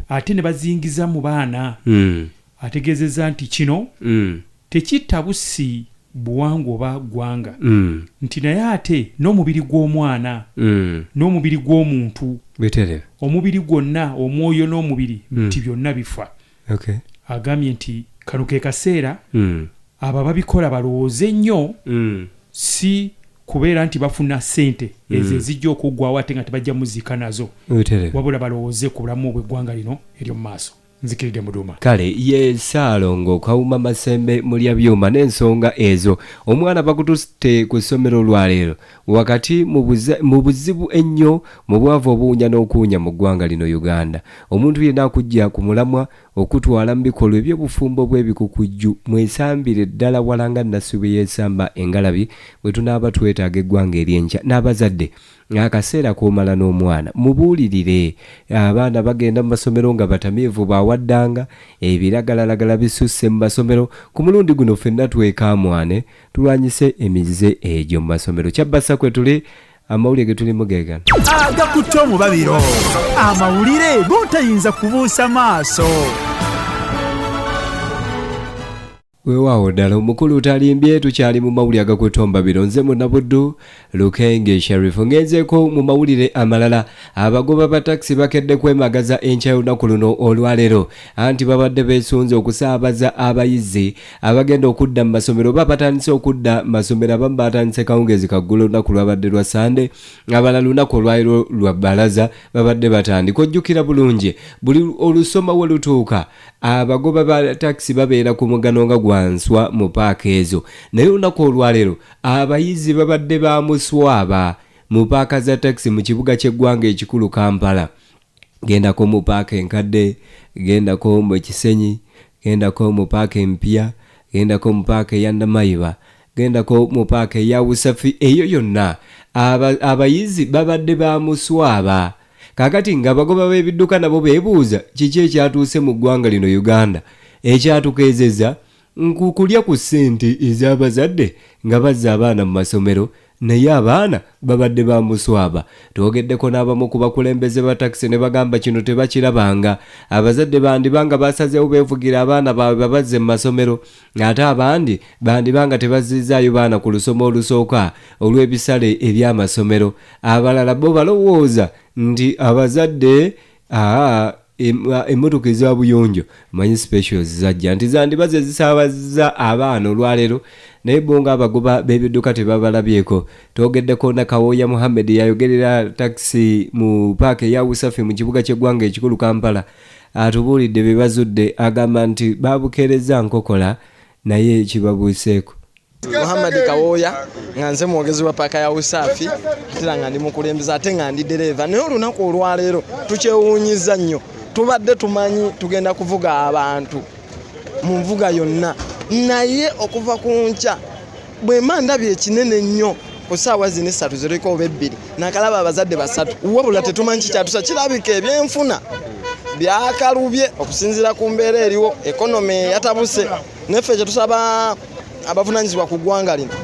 ate ne bazingiza mu baana ategeezezza nti kino tekitta busi buwangwa oba ggwanga nti naye ate n'omubiri gw'omwana n'omubiri gw'omuntu omubiri gwonna omwoyo n'omubiri nti byonna bifa agambye nti kano ke kaseera abo babikola balowooze nnyo si kubeera nti bafuna ssente ezo ezijja okuggwawo ate nga tebajja muziika nazo wabula balowooze ku bulamu bw'eggwanga lino ery'omu maaso nzikiridde Muduma kale ye Saalongo Kawuma Masembe mulya byuma n'ensonga ezo omwana bakutuste ku ssomero lwaleero wakati mu buzibu ennyo mu bwavu obuwunya n'okuwunya mu ggwanga lino Uganda omuntu yenna akujja ku mulamwa okutwala mu bikolwa eby'obufumbo bw'ebikukujju mwesambire ddala walanga Nasubi yeesamba engalabi bwe tunaaba twetaaga eggwanga ery'enkya n'abazadde akaseera koomala n'omwana mubuulirire abaana bagenda mu masomero nga batamiivu bawaddanga ebiragalalagala bisusse mu masomero ku mulundi guno ffenna twekamwane tulwanyise emize egyo mu masomero kyabbasa kwe tuli amawulire ge tulimu geegano agakutte omubabiro amawulire g'otayinza kubuusa maaso weewaawo ddala omukulu talimbye tukyali mu mawulire agakwetomba bino nze munna Buddu lukenge sharif ngenzeeko mu mawulire amalala abagoba ba taxi bakedde kwemagaza enkya y'olunaku luno olwaleero anti babadde beesunze okusaabaza abayizi abagenda okudda mu masomero batandise okudda mu masomero abamu batandise kawungezi kaggula olunaku lwabadde lwa sande abalala lunaku olwaleero lwa bbalaza babadde batandika ojjukira bulungi buli olusoma we lutuuka abagoba ba taxi babeera ku mugano nga gwanswa mu paaka ezo naye olunaku olwaleero abayizi babadde bamuswaba mu paaka za taxi mu kibuga ky'eggwanga ekikulu Kampala gendako mu paaka enkadde gendako mu Kisenyi gendako mu paaka empya gendako mu paaka eya Namayiba gendako mu paaka eya Usafi eyo yonna abayizi babadde bamuswaba kakati nga bagoba b'ebidduka nabo beebuuza kiki ekyatuuse mu ggwanga lino Uganda ekyatukeezeza nkukulya ku ssente ez'abazadde nga bazza abaana mu masomero naye abaana babadde bamuswaba twogeddeko n'abamu ku bakulembeze ba taxi ne bagamba kino tebakirabanga abazadde bandibanga basazeewo beevugira abaana baabwe babazze mu masomero ate abandi bandibanga tebazzizaayo baana ku lusoma olusooka olw'ebisale eby'amasomero abalala bo balowooza nti abazadde emmotoka eza buyonjo manyi specials zajja nti zandibaze zisaabaza abaana olwaleero naye bonga abagoba b'ebidduka tebabalabyeko twogeddeko na Kawooya Muhammad yayogerera taxi mu paaka eya Usafi mu kibuga ky'eggwanga ekikulu Kampala atubuulidde bye bazudde agamba nti babukeereza nkokola naye kibabuuseeko Muhammad Kawooya nga nze mwogezi wa paaka ya Usafi atera nga ndi mukulembeza ate nga ndi dereva naye olunaku olwaleero tukyewuunyiza nnyo tubadde tumanyi tugenda kuvuga abantu mu nvuga yonna naye okuva ku nkya bwe mandabye ekinene nnyo ku ssaawa zino 3 ziriko oba 2 nakalaba abazadde 3 wabula tetumanyi kikyatusa kirabika ebyenfuna byakalubye okusinziira ku mbeera eriwo ekonome yatabuse neffe kye tusaba abavunaanyizibwa ku ggwanga lino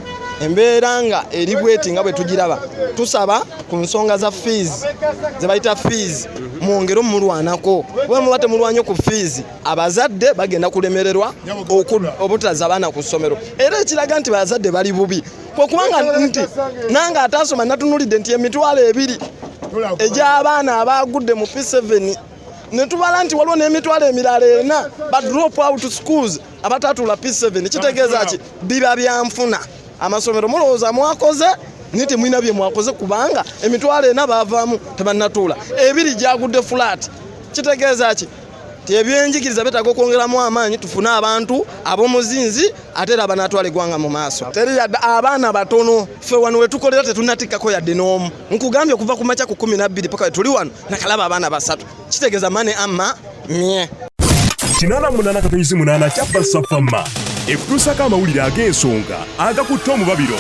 embeera nga eri bweti nga bwe tugiraba tusaba ku nsonga za fees ze bayita fees mwongero mulwanako bwe muba temulwanyo ku fees abazadde bagenda kulemererwa obutaza abaana ku ssomero era ekiraga nti bazadde bali bubi kubanga nti nanga ataasoma natunulidde nti emitwalo 2 egy'abaana abagudde mu P7 netubala nti waliwo n'emitwalo emirala 4 ba drop out schools abatatula P7 kitegeeza ki biba byanfuna amasomero mulowooza mwakoze nite mwina bye mwakoze kubanga emitwalo 4 bavaamu tebannatuula 2 gyagudde flat kitegeeza ki ebyenjigiriza betaaga okwongeramu amaanyi tufune abantu ab'omuzinzi ate era abanatwala eggwanga mu maaso teri yadde abaana batono ffe wano wetukolera tetunnatikkako yadde n'omu nkugambye okuva ku makya ku 12 paka tuli wano nakalaba abaana 3 kitegeeza mane amma mye 88 kya Basafama ekutuusako amawulire ag'ensonga agakutte omubabiro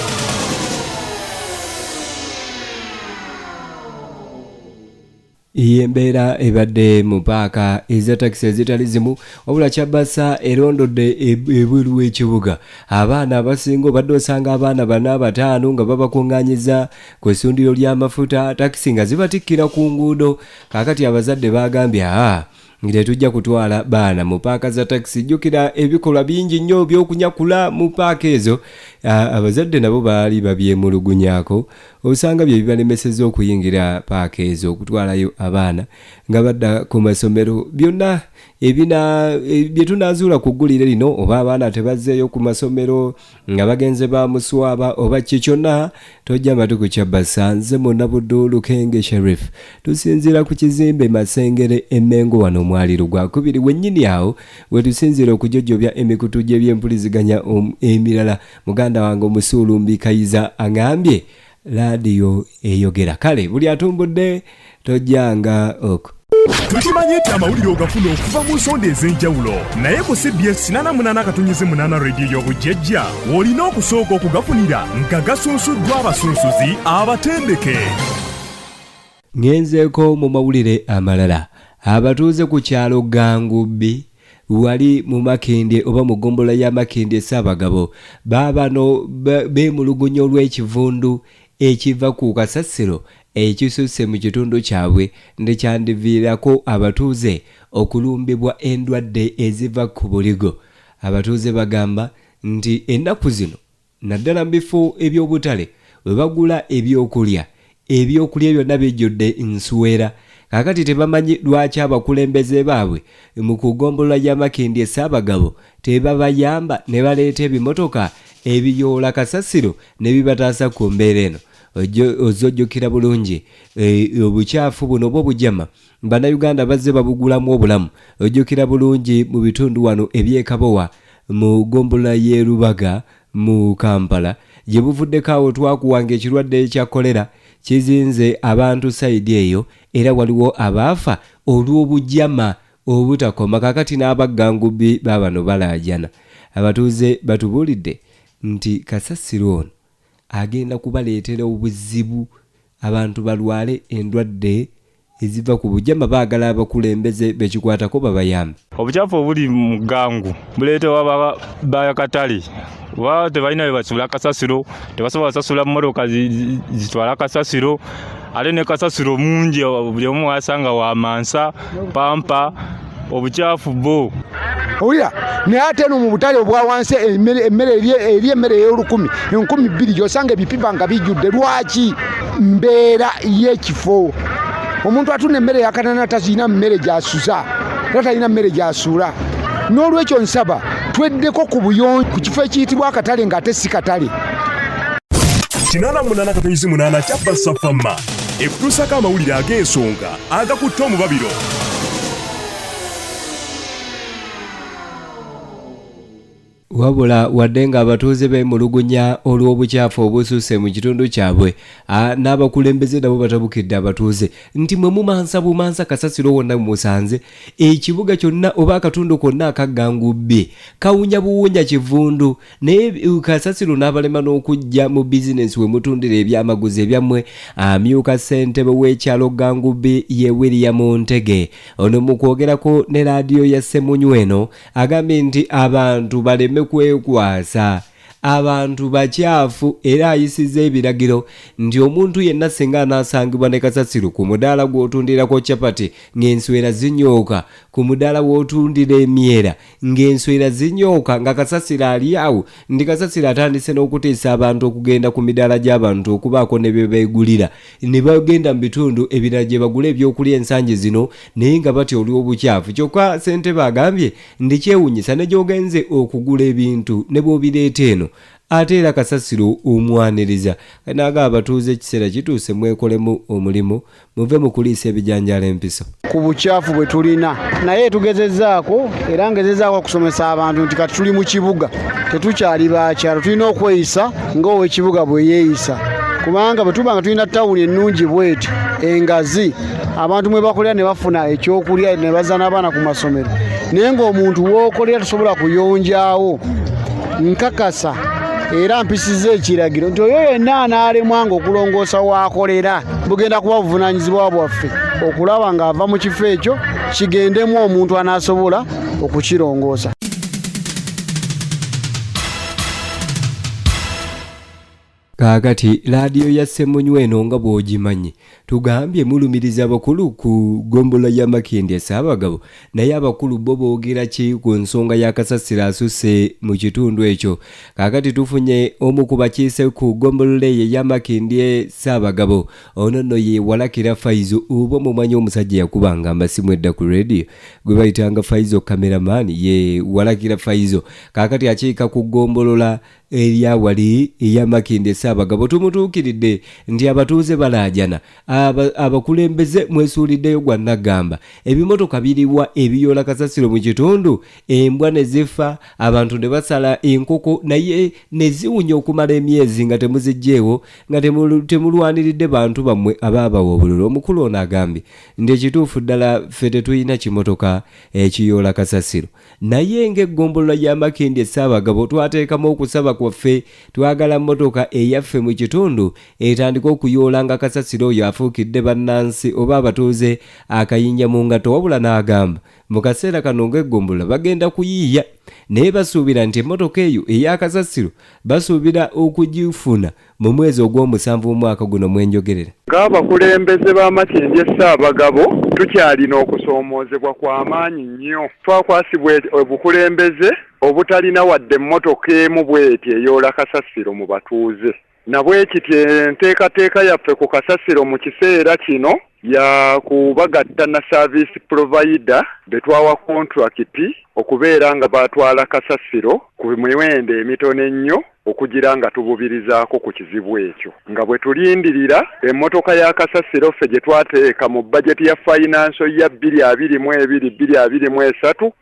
embeera ebadde mu paaka eza taxi ezitali zimu wabula kyabasa erondodde ebweru w'ekibuga abaana abasinga obadde osanga abaana 4-5 nga babakuŋŋaanyiza ku essundiro ly'amafuta taxi nga zibatikkira ku nguudo kaakati abazadde bagambye ngire tujja kutwala baana mu paaka za taxi jjukira ebikolwa bingi nnyo by'okunyakula mu paaka ezo abazadde nabo baali babyemulugunyaako osanga bye bibalemeseza okuyingira paaka ezo okutwalayo abaana nga badda ku masomero byonna bye tunaazuula ku ggulire lino oba abaana tebazzeeyo ku masomero nga bagenze bamuswaba oba kye kyonna tojja matuku kya Bassa nze munna Buddu lukenge sharif tusinziira ku kizimbe Masengere Emmengo wano omwaliro gwakubiri wennyini awo we tusinziira okujojjobya emikutu gy'ebyempuliziganya emirala muganda wange omusuulumbi Kayiza aŋambye laadiyo eyogera kale buli atumbudde tojjanga oko tukimanyi nti amawulire ogafuna okuva mu nsonda ez'enjawulo naye ku CBS 88 rediyo y'obujjejja olina okusooka okugafunira nga gasunsuddwa abasunsuzi abatendeke ngenzeeko mu mawulire amalala abatuuze ku kyalo Gangubbi wali mu Makindye oba mu ggombolola ya Makindye Ssaabagabo baabano beemulugunya olw'ekivundu ekiva ku kasasiro ekisusse mu kitundu kyabwe ndekyandiviirako abatuuze okulumbibwa endwadde eziva ku buligo abatuuze bagamba nti ennaku zino naddala mu bifo eby'obutale we bagula ebyokulya byonna bijjudde nswera. Kakati tebamanyi lwaki abakulembeze baabwe mu kugombolola y'amakindi Ssaabagabo tebabayamba ne baleeta ebimotoka ebiyoola kasasiro ne bibataasa ku mbeera eno. Ozojjukira bulungi obukyafu buno bwo bujama bannayuganda bazze babugulamu obulamu. Ojjukira bulungi mu bitundu wano eby'Ekabowa mu gombolola y'e Rubaga mu Kampala gye buvuddeko awo twakuwanga ekirwadde ekya kolera kizinze abantu sayidi eyo era waliwo abaafa olw'obujama obutakoma. Kakati n'abaggangubi baabano balaajana. Abatuuze batubuulidde nti kasasiro ono agenda kubaleetera obuzibu, abantu balwale endwadde eziva ku bujama. Baagala abakulembeze bekikwatako babayambe. Obukyafu obuli mu gangu buleetebwa bakatale wa tebalina bye basula kasasiro, tebasobola kusasula mmotoka zitwala kasasiro, ate ne kasasiro mungi buli omu asanga wa mansa pampa obukyafu bo oya ne ate no mu butale obwa wansi emmere eri emmere y'olukumi 2,000 gyosanga ebipipa nga bijjudde. Lwaki? Mbeera y'ekifo. Omuntu atunda emmere yakanana tazina mmere gyasuza, talina mmere gyasuula. N'olwekyo nsaba tweddeko ku buyonjo ku kifo ekiyitibwa akatale ng'ate si katale. 88 kya Basafama ekutuusako amawulire ag'ensonga agakutte omubabiro. Wabula wadde nga abatuuze beemulugunya olw'obukyafu obususse mu kitundu kyabwe, n'abakulembeze nabo batabukidde abatuuze nti mwe mumansa bumansa kasasiro wonna musanze ekibuga kyonna oba akatundu konna akaggangubbe kawunya buwunya kivundu, naye kasasiro n'abalema n'okujja mu bizinesi we mutundira ebyamaguzi ebyammwe. Amyuka ssentebe w'ekyalo Gangubbe ye William Ntege ono mu kwogerako ne laadiyo ya Ssemunyu eno agambye nti abantu baleme kwekwasa, abantu bakyafu era ayisiza ebiragiro nti omuntu yenna singa anaasangibwa ne kasasiro ku mudaala gw'otundirako capati ng'enswera zinyooka, ku mudaala w'otundira emyera ng'enswera zinyooka nga kasasiro ali awo, ndi kasasiro atandise n'okutiisa abantu okugenda ku midaala gy'abantu okubaako ne bye beegulira ne bagenda mu bitundu ebirala gye bagula ebyokulya ensangi zino naye nga batya olw'obukyafu. Kyokka ssentebe agambye ndi kyewunyisa ne gy'ogenze okugula ebintu ne bw'obireeta eno ate era kasasiro omwaniriza. Naga abatuuze ekiseera kituuse mwekolemu omulimu muve mu kuliisa ebijanjala empiso ku bukyafu bwe tulina, naye tugezezzaako era ngezezaako okusomesa abantu nti kati tuli mu kibuga tetukyali bakyalo, tulina okweyisa ng'owekibuga bwe yeeyisa, kubanga bwe tuba nga tulina tawuni ennungi bweti engazi abantu mwe bakolera ne bafuna ekyokulya ne bazza n'abaana ku masomero, naye ng'omuntu w'okolera tusobola kuyonjaawo. Nkakasa era mpisiza ekiragiro nti oyo yenna anaalemwanga okulongoosa w'akolera bugenda kuba buvunaanyizibwa bwaffe okulaba ng'ava mu kifo ekyo kigendemu omuntu anaasobola okukirongoosa. Kaakati laadiyo ya Ssemunyu eno nga bw'ogimanyi tugambye mulumiriza abakulu ku gombolola y'amakindi Ssaabagabo, naye abakulu bo boogera ki ku nsonga ya kasasiro asusse mu kitundu ekyo. Kaakati tufunye omu ku bakiise ku gombolola eyo y'amakindi Ssaabagabo, ono nno ye Walakira Faizo, oba mumanyi omusajja yakubanga amasimu edda ku radio gwe bayitanga Faizo cameraman, ye Walakira Faizo. Kaakati akiika ku gombolola erya wali y'amakindi Ssaabagabo. Tumutuukiridde nti abatuuze balaajana, abakulembeze mwesuuliddeyo gwa Nagamba, ebimotoka biriwa ebiyoola kasasiro mu kitundu, embwa ne zifa, abantu ne basala enkoko naye ne ziwunya okumala emyezi nga temuzigjeewo, nga temulwaniridde bantu bammwe abaabawa obululu. Omukulu ono agambye nti ekituufu ddala ffe tetulina kimotoka ekiyoola kasasiro, naye ng'eggombolola y'amakindi Ssaabagabo twateekamu okusaba kwaffe, twagala mmotoka eyaffe mu kitundu etandika okuyoola nga kasasiro oyo afuukidde bannansi oba abatuuze akayinja mu ngato. Wabula n'agamba mu kaseera kano ng'eggombolola bagenda kuyiiya, naye basuubira nti emmotoka eyo ey'akasasiro basuubira okugifuna mu mwezi ogw'omusanvu omwaka guno mwenjogerera. Ng'abakulembeze b'amakindi Ssaabagabo tukyalina okusoomoozebwa kw'amaanyi nnyo. Twakwasibwa obukulembeze obutalina wadde emmotoka emu bw'eti eyoola kasasiro mu batuuze. Na bwekiti enteekateeka yaffe ku kasasiro mu kiseera kino ya kubagatta na service provider betwawa contract okubeera nga batwala kasasiro ku miwendo emitono ennyo okugira nga tububirizaako ku kizibu ekyo. Nga bwe tulindirira emmotoka ya kasasiro ffe gye twateeka mu budget ya finance ya 2022-2023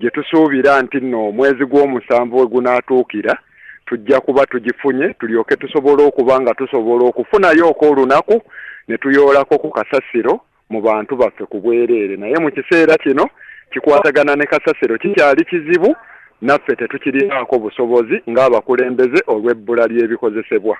gye tusuubira nti nno omwezi gw'omusanvu we gunaatuukira tujja kuba tugifunye tulyoke tusobole okuba nga tusobola okufunayo olunaku ne tuyoolako ku kasasiro mu bantu baffe ku bwereere. Naye mu kiseera kino kikwatagana ne kasasiro kikyali kizibu, naffe tetukirinaako busobozi ng'abakulembeze olw'ebbula ly'ebikozesebwa.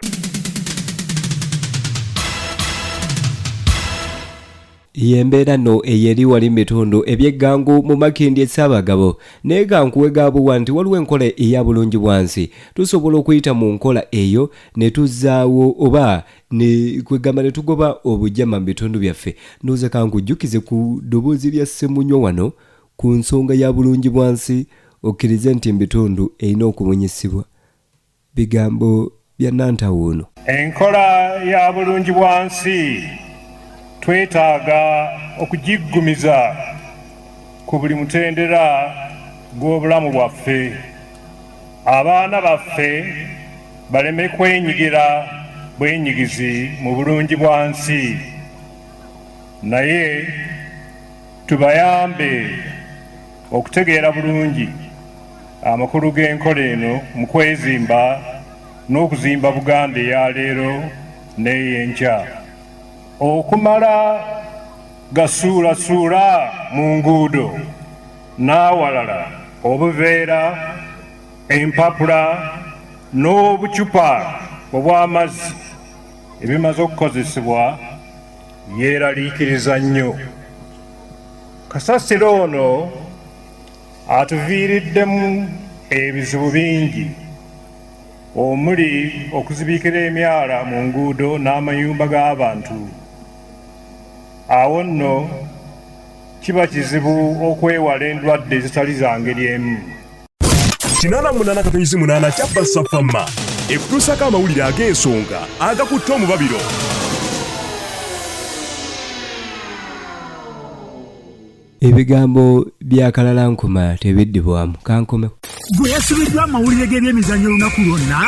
yembeera no eyeri wali mitundu ebyeggangu mu Makindye Ssaabagabo naye gankuwe gabuwa nti waliwo enkola eya bulungi bwansi tusobola okuyita mu nkola eyo ne tuzzaawo oba ne kwegamba ne tugoba obujama mu bitundu byaffe. Ndoze kankujjukize ku ddoboozi lya Ssemunywa wano ku nsonga ya bulungi bwansi okkirize nti ebitundu erina okubunyisibwa. Bigambo bya Nantawuno. Enkola ya bulungi bwansi twetaaga okugiggumiza ku buli mutendera gw'obulamu bwaffe. Abaana baffe baleme kwenyigira bwenyigizi mu bulungi bwansi, naye tubayambe okutegeera bulungi amakulu g'enkola eno mu kwezimba n'okuzimba Buganda eya leero n'ey'enkya. Okumala gasuulasuula mu nguudo n'awalala obuveera, empapula n'obucupa obw'amazzi ebimaze okukozesebwa yeeraliikiriza nnyo. Kasasiro ono atuviiriddemu ebizibu bingi omuli okuzibiikira emyala mu nguudo n'amayumba g'abantu. Awo nno kiba kizibu okwewala endwadde ezitali za ngeri emu. 88 kya Basafama ekutuusako amawulire ag'ensonga agakutte omubabiro. Ebigambo bya Kalalankuma tebiddibwamu kankomeko. Gwe yasubiddwa amawulire g'ebyemizannyo olunaku lwonna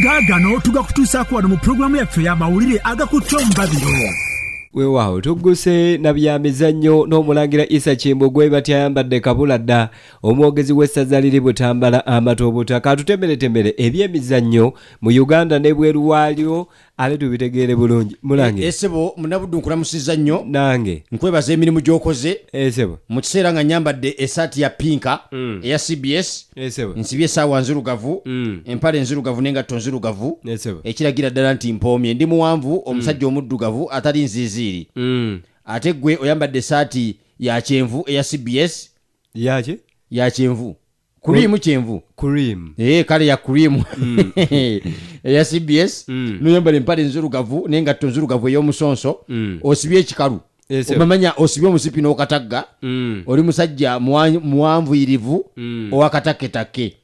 gaagano tugakutuusaako wano mu pulogulaamu yaffe y'amawulire agakutte omubabiro. Weewaawo tugguse na byamizannyo n'omulangira Isa Kimbo gwe batyayambadde kabula dda omwogezi w'essaza liri Butambala Amatobuta. Katutemberetemere ebyemizannyo mu Uganda ne bweru waalyo ale tubitegeere bulungi. Mulange esebo Munabuddu nkulamusizza nnyo nange nkwebaza emirimu gy'okoze esebo mu kiseera nga nyambadde esaati ya pinka eya CBS esebo nsibye essaawa nzirugavu empale enzirugavu n'engatto nzirugavu esebo ekiragira ddala nti mpoomye ndi muwanvu omusajja omuddugavu atali nziiziiri. Ate gwe oyambadde esaati ya kyenvu eya CBS yaki ya kyenvu kurimu kyenvu cream kale ya cream eya CBS noyambala empale nzirugavu n'engatto nzirugavu ey'omusonso osibye ekikalu omamanya osibye omusipi n'okatagga oli musajja muwanvuyirivu owakatakketakke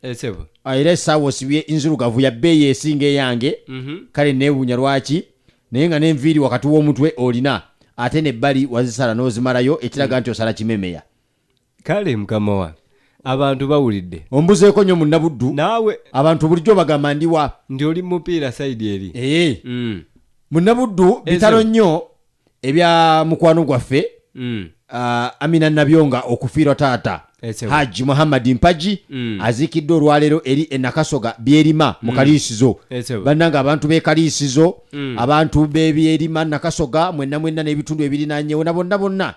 era essaawa osibye nzirugavu ya bbeeyi esinga eyange kale neewuunya lwaki naye nga n'enviiri wakati w'omutwe olina ate n'ebbali wazisala n'ozimalayo ekiraga nti osala kimemeya. Kale mukama wa abantu bawulidde ombuzeeko nnyo Munabuddu naawe abantu bulijjo bagamba ndiwa ndi oli mupiira sayidi eri Munabuddu bitalo nnyo ebya mukwano gwaffe Amina Nabyonga okufiirwa taata Haji Muhammad Mpaji azikidde olwaleero eri enakasoga byerima mu kaliisizo. Bannanga abantu b'ekaliisizo abantu b'ebyerima nakasoga mwenna n'ebitundu ebirinaanyewo na bonna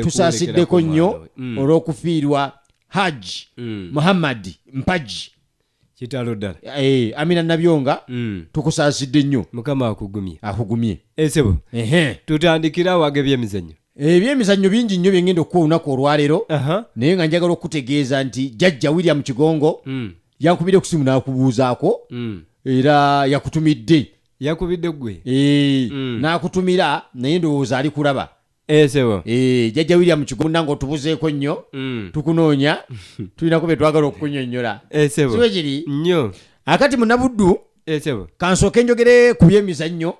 tusaasiddeko nnyo olw'okufiirwa Haji Muhammad Mpaji kitalo ddala. Amina Nabyonga tukusaasidde nnyo. Mukama akugumye esebo tutandikira wage byemizannyo. Ebyemizannyo bingi nnyo bye ngenda okuwa olunaku olwaleero naye nga njagala okutegeeza nti jjajja William Kigongo yankubidde ku simu n'akubuuzaako era yakutumidde gwe n'akutumira naye ndowooza ali kulaba esebo jajja William Kigunda ng'otubuzeeko nnyo tukunoonya tulina kube twagala okukunyonnyola esebo siwe kiri nnyo akati Munnabuddu esebo kansooke njogere ku byemizannyo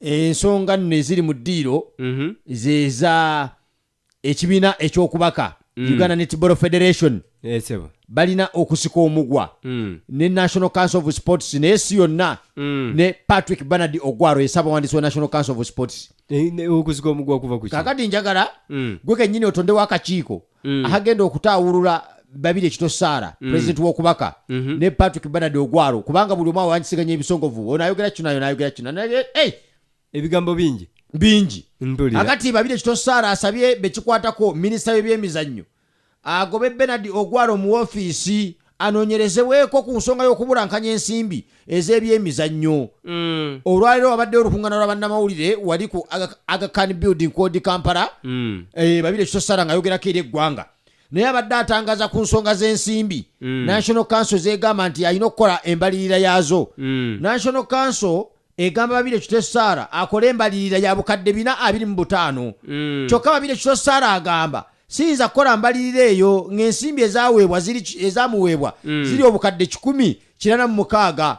ensonga nno eziri mu ddiiro zeza ekibiina ekyokubaka Uganda Netball Federation esebo balina okusika omugwa ne National Council of Sports n'ensi yonna ne Patrick Bernard Ogwaro esabawandiisi wa National Council of Sports okusika omugwa kuva ku kakati njagala gwe kennyini otondewo akakiiko akagenda okutaawulula babiri ekitosaara president w'okubaka ne Patrick Bernard Ogwaro kubanga buli omu awandisiganya ebisongovu onayogera kino ayonayogera kino ebigambo bingi akati babiri ekitosaara asabye bekikwatako minisita w'ebyemizannyo agobe Bernard Ogwaro mu ofiisi anoonyerezeweeko ku nsonga y'okubulankanya ensimbi ez'ebyemizannyo olwaliro wabaddewo olukuŋŋaana lwa bannamawulire wali ku Aga Khan Building Code Kampala babiri ekitosaara ng'ayogerako eri eggwanga naye abadde atangaza ku nsonga z'ensimbi National Council zeegamba nti alina okukola embalirira yaazo National Council egamba babiri ekitosaara akole embalirira ya bukadde 425 kyokka babiri ekitosaara agamba siyinza kukola mbalirira eyo ng'ensimbi ezamuweebwa ziri obukadde 186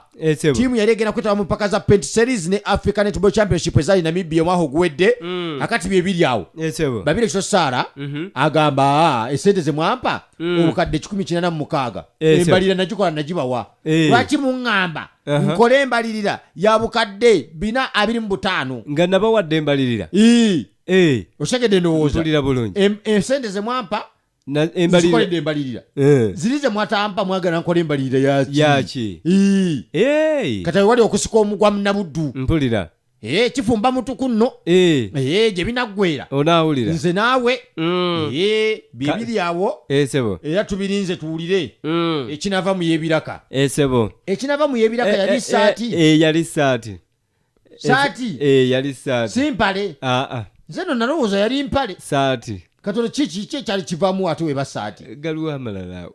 tiimu yali egenda kwetaba mu mpaka za Pent Series ne Africa Netball Championship ezali Namibia omwaka oguwedde akati bye biri awo babiri ekitosaara agamba esente ze mwampa obukadde 186 embalirira nagikola nagibawa lwaki muŋŋamba nkole embalirira ya bukadde 425 nga nabawadde embalirira oshegedde ndowooza esente ze mwampa zikoledde embalirira ziri ze mwatampa mwagala nkola embalirira yaki kati wali okusika omugwa Munnabuddu mpulira kifumba mutuku nno gye binaggwera onaawulira nze naawe bibiri awo era tubirinze tuwulire ekinava mu yebiraka ekinava mu yebiraka yali saati yali saati simpale nze no nalowooza yali mpale saati katono kiki ekyali kivamu ate weba saati galiwo amalala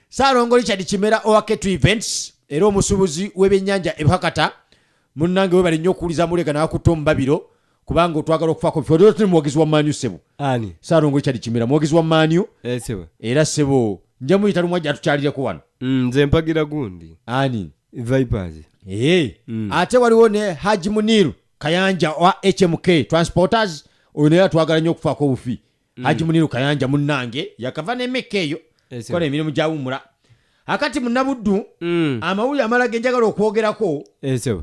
Saalongo Richard Kimera Owaketu Events era omusubuzi w'ebyennyanja ebakata munnange we bali nnyo okuwuliza mulega n'akutta omubabiro kubanga otwagala okufaako bifo tuli muwagizi wa Manu sebo ani Saalongo Richard Kimera muwagizi wa Manu era sebo nja muyita lumwajja atukyalireko wano nze mpagira gundi ani Vipers ate waliwo ne Haji Muniru Kayanja wa HMK Transporters oyo naye atwagala nnyo okufaako obufi Haji Muniru Kayanja munnange yakava n'emeka eyo kola emirimu gyawumula akati Munnabuddu amawulire amala genjagala okwogerako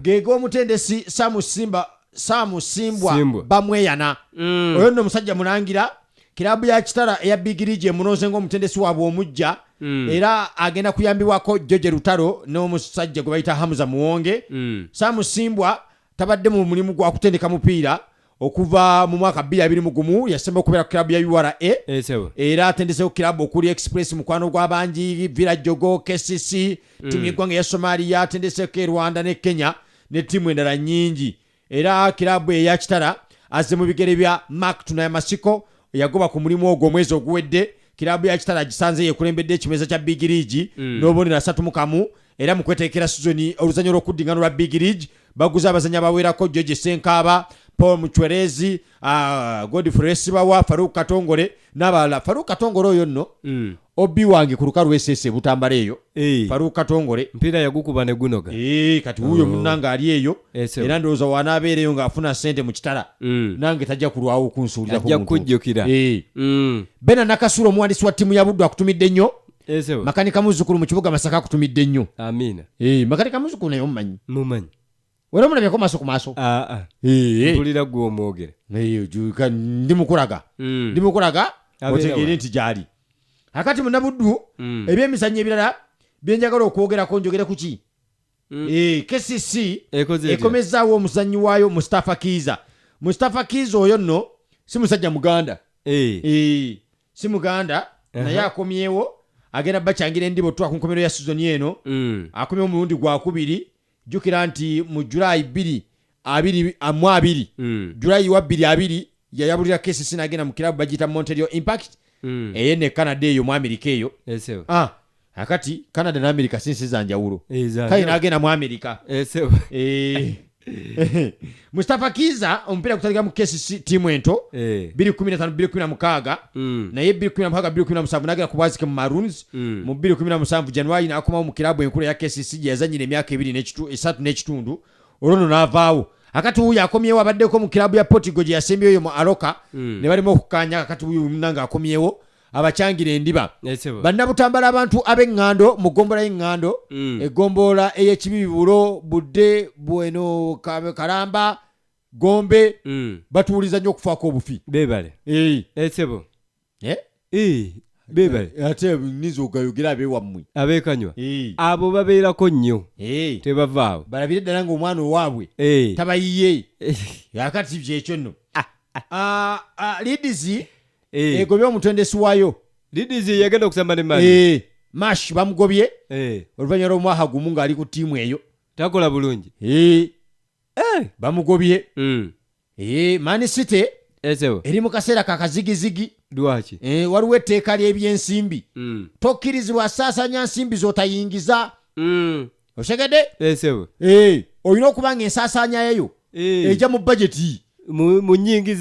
geega omutendesi Samu Simbwa bamweyana oyo nno omusajja mulangira kirabu ya Kitala eya Big League emunoze ng'omutendesi waabwe omujja era agenda kuyambibwako Joje Lutalo n'omusajja gwe bayita Hamza Muwonge Samu Simbwa tabadde mu mulimu gwa kutendeka mupiira okuva mu mwaka 2021 yasemba okubeera ku kilabu ya URA era atendesewo kilabu okuli Express mukwano gw'abangi Villa Jogo KCC timu y'eggwanga ya Somalia atendeseeko e Rwanda ne Kenya ne timu endala nnyingi era kilabu eya Kitala azze mu bigere bya Mark Tunaya Masiko yagoba ku mulimu ogwo omwezi oguwedde kilabu ya Kitala gisanze yekulembedde ekimeza kya Big League n'obonera 3-1 era mu kweteekera sizoni oluzanyo lw'okuddingana lwa Big League baguza abazanyi abawerako George Senkaba Paul Muchwerezi Godfrey Sibawa Farouk Katongole n'abalala Farouk Katongole oyo nno obi wange ku lukalu wesese butambala eyo Farouk Katongole mpira yagukuba ne gunoga kati huyo munnanga ali eyo era ndowooza wanaabeereyo ng'afuna sente mu Kitala nange tajja kulwawo kunsuulira ajja kujjukira Bena Nakasula omuwandiisi wa ttiimu ya Buddu akutumidde nnyo makanika muzzukulu mu kibuga Masaka akutumidde nnyo amiina makanika muzzukulu naye omumanyi wera omulabyeko maaso ku maaso mpulira gwe omwogere ndimukulaga otegeere nti gyali akati Munnabuddu ebyemizannyo ebirala byenjagala okwogerako njogere ku ki KCC ekomezaawo omuzannyi waayo Mustafa Kiiza oyo nno si musajja Muganda si Muganda naye akomyewo agenda bakyangira endibo twa ku nkomero ya sizoni eno akomyewo omulundi gwakubiri jukira nti mu July 2022 July wa 22 yayabulira KCC nagenda mu kilabu bagita Montreal Impact ne Canada eyo mu America eyo akati Canada na America sinsi za njawulo kale nagenda mu America Mustafa Kiza omupiira kutandika mu KCC timu ento 2015-2016 naye 2016-2017 nagera ku Bwazike mu Maroons mu 2017 January n'akomawo mu kilabu enkulu ya KCC gye yazanyira emyaka 3 n'ekitundu olwono n'avaawo akati uyu akomyewo abaddeko mu kilabu ya Portugal gye yasembyeyo mu Aroka ne barimo okukanya akati uyu munanga akomyewo abachangira endiba bannabutambala abantu ab'eŋŋando mu gombola y'eŋŋando egombola ey'ekibibulo budde bweno kalamba gombe batuuliza nnyo okufaako obufi bebale esebo bebale ate nizo ogayogera abeewammwe abeekanywa abo babeerako nnyo tebavaawo balabire ddala ng'omwana owaabwe tabayiye akati kyekyo nno lidizi egobye omutendesi waayo lidizi yagenda okusamba ne mani mash bamugobye oluvannyuma lw'omwaka gumu ng'ali ku ttiimu eyo takola bulungi bamugobye Man City eri mu kaseera kakazigizigi lwaki waliwo etteeka ly'ebyensimbi tokkirizibwa ssaasanya nsimbi z'otayingiza osegedde olina okuba nga ensaasanyayo ejja mu bajeti mu nnyingi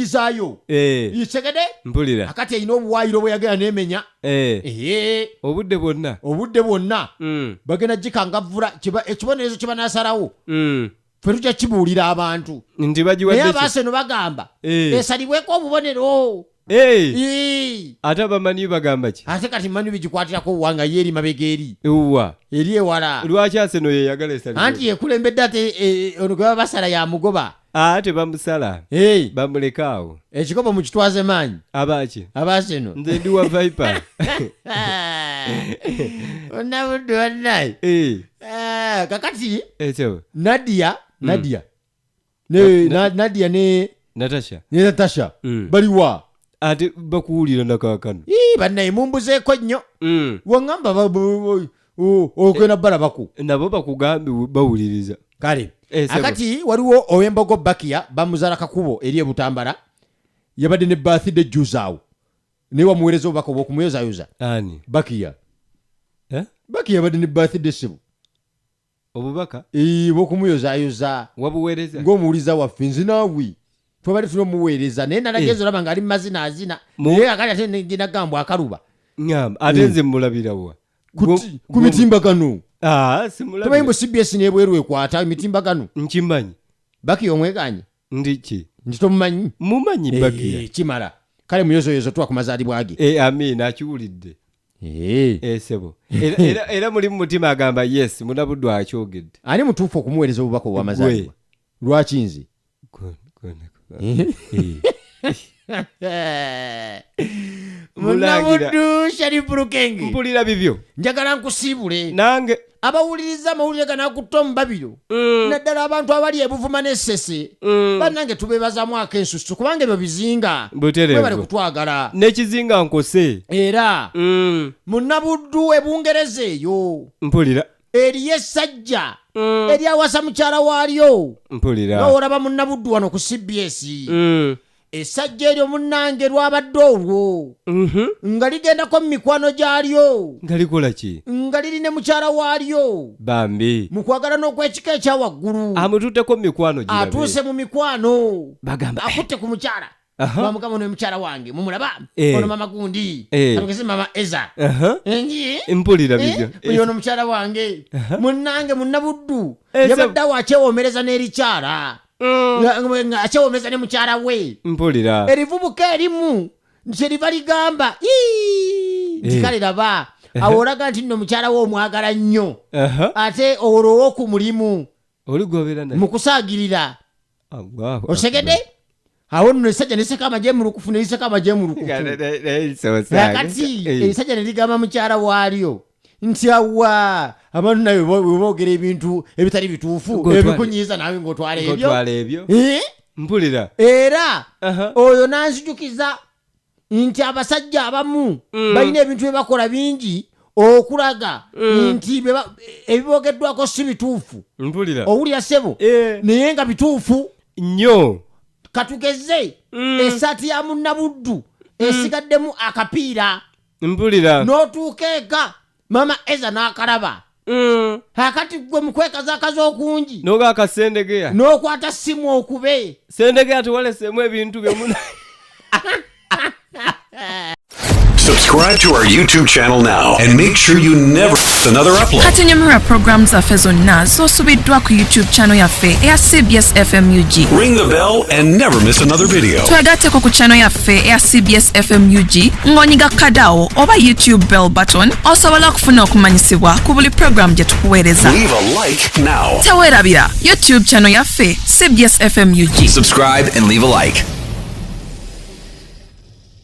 zaayo isegede mpulira akati erina obuwaayiro bwe yagenda n'emenya obudde bwonna bagenda gikangavvula ekibonerezo kye banaasalawo ffe tujja kibuulira abantu nti naye abaaseno bagamba esalibweko obubonero ate abamanyi bagamba ki ate kati manyi bigikwatirako obuwanga ye eri mabega eri ewala lwaki aseno yeyagala esalibwe anti yekulembedde ate ono gwe baba basala yamugoba ate bamusala bamulekaawo ekikopo mukitwaze maanyi abaki abaseno nze ndi wa viper onnabudde wannaye kakati nadia ne natasha baliwa ate bakuwulira nakakano bannaye mumbuzeeko nnyo waŋŋamba ogenda balabako nabo bakugambe bawuliriza kale akati waliwo ow'embogo bakiya bamuzaala kakubo eri ebutambala yabadde ne birthday juzaawo naye wamuweereza obubaka obw'okumuyozayoza ani bakiya bakiya yabadde ne birthday sebo obubaka bw'okumuyozayoza wabuweereza ng'omuwuliza waffe nze naawe twabadde tulina omuweereza naye nalageeza olaba ng'ali mu mazina azina naye akati ate nagambwa akaluba ate nze mulabirawa ku mitimbagano tumanyi mbu CBS n'ebweru ekwata emitimbagano nkimanyi bakiya omweganye ndiki nti tomumanyi mumanyi bakiya kimala kale muyozoyozo twa ku mazaalibwa ge amiina akiwulidde sebo era muli mu mutima agamba yes munabuddu akyogedde ani mutuufu okumuweereza obubaka obw'amazaalibwa lwaki nze munabuddu sharif lukenge mpulira bibyo njagala nkusiibule nange abawuliriza amawulire ganakutta omubabiro naddala abantu abali ebuvuma n'essese bannange tubeebazaamu ak'ensusu kubanga ebyo bizinga bale kutwagala n'ekizinga nkose era munabuddu ebungereza eyo mpulira eriyo essajja eryawasa mukyala waalyo mpulira n'olaba munabuddu wano ku CBS essajja eryo munnange lwabadde olwo nga ligendako mu mikwano gyalyo nga likola ki nga liri ne mukyala waalyo bambi mu kwagala n'okwekika ekya waggulu amututteko mu mikwano girabe atuuse mu mikwano bagamba akutte ku mukyala bamugamba ono mukyala wange mumulaba ono mama gundi atugeze mama eza mpulira bibyo oyo ono mukyala wange munnange munnabuddu yabadde awo akyewomereza n'erikyala akyewomereza ne mukyala we mpulira erivubuka erimu nkyeriva ligamba tikale raba awo olaga nti nno mukyala we omwagala nnyo ate olwowo ku mulimu mu kusaagirira osegedde awo nno essajja neseka amajemulukufu neliseka amajemulukufuakati erisajja neligamba mukyala waalyo nti awa abantu nawe weboogera ebintu ebitali bituufu ebikunyiiza nawe ng'otwala ebyo mpulira era oyo nanzijukiza nti abasajja abamu balina ebintu bye bakola bingi okulaga nti ebiboogeddwako si bituufu owulira ssebo naye nga bituufu nnyo katugeze esaati ya munnabuddu esigaddemu akapiira mpulira n'otuuka eka mama eza n'akalaba akati gwe mukwekazakaza okungi noga akasendegeya n'okwata simu okube sendegeya tuwalesemu ebintu byemuna. Subscribe to our YouTube channel now and make sure you never miss another upload. Katunyumira programs zaffe zonna z'osubiddwa ku YouTube channel yaffe eya CBS FMUG. Ring the bell and never miss another video. Twagatteko ku channel yaffe eya CBS FMUG ng'onyiga kadawo oba YouTube bell button osobola okufuna okumanyisibwa ku buli program gye tukuweereza. Leave a like now. Teweerabira YouTube channel yaffe CBS FMUG. Subscribe and leave a like.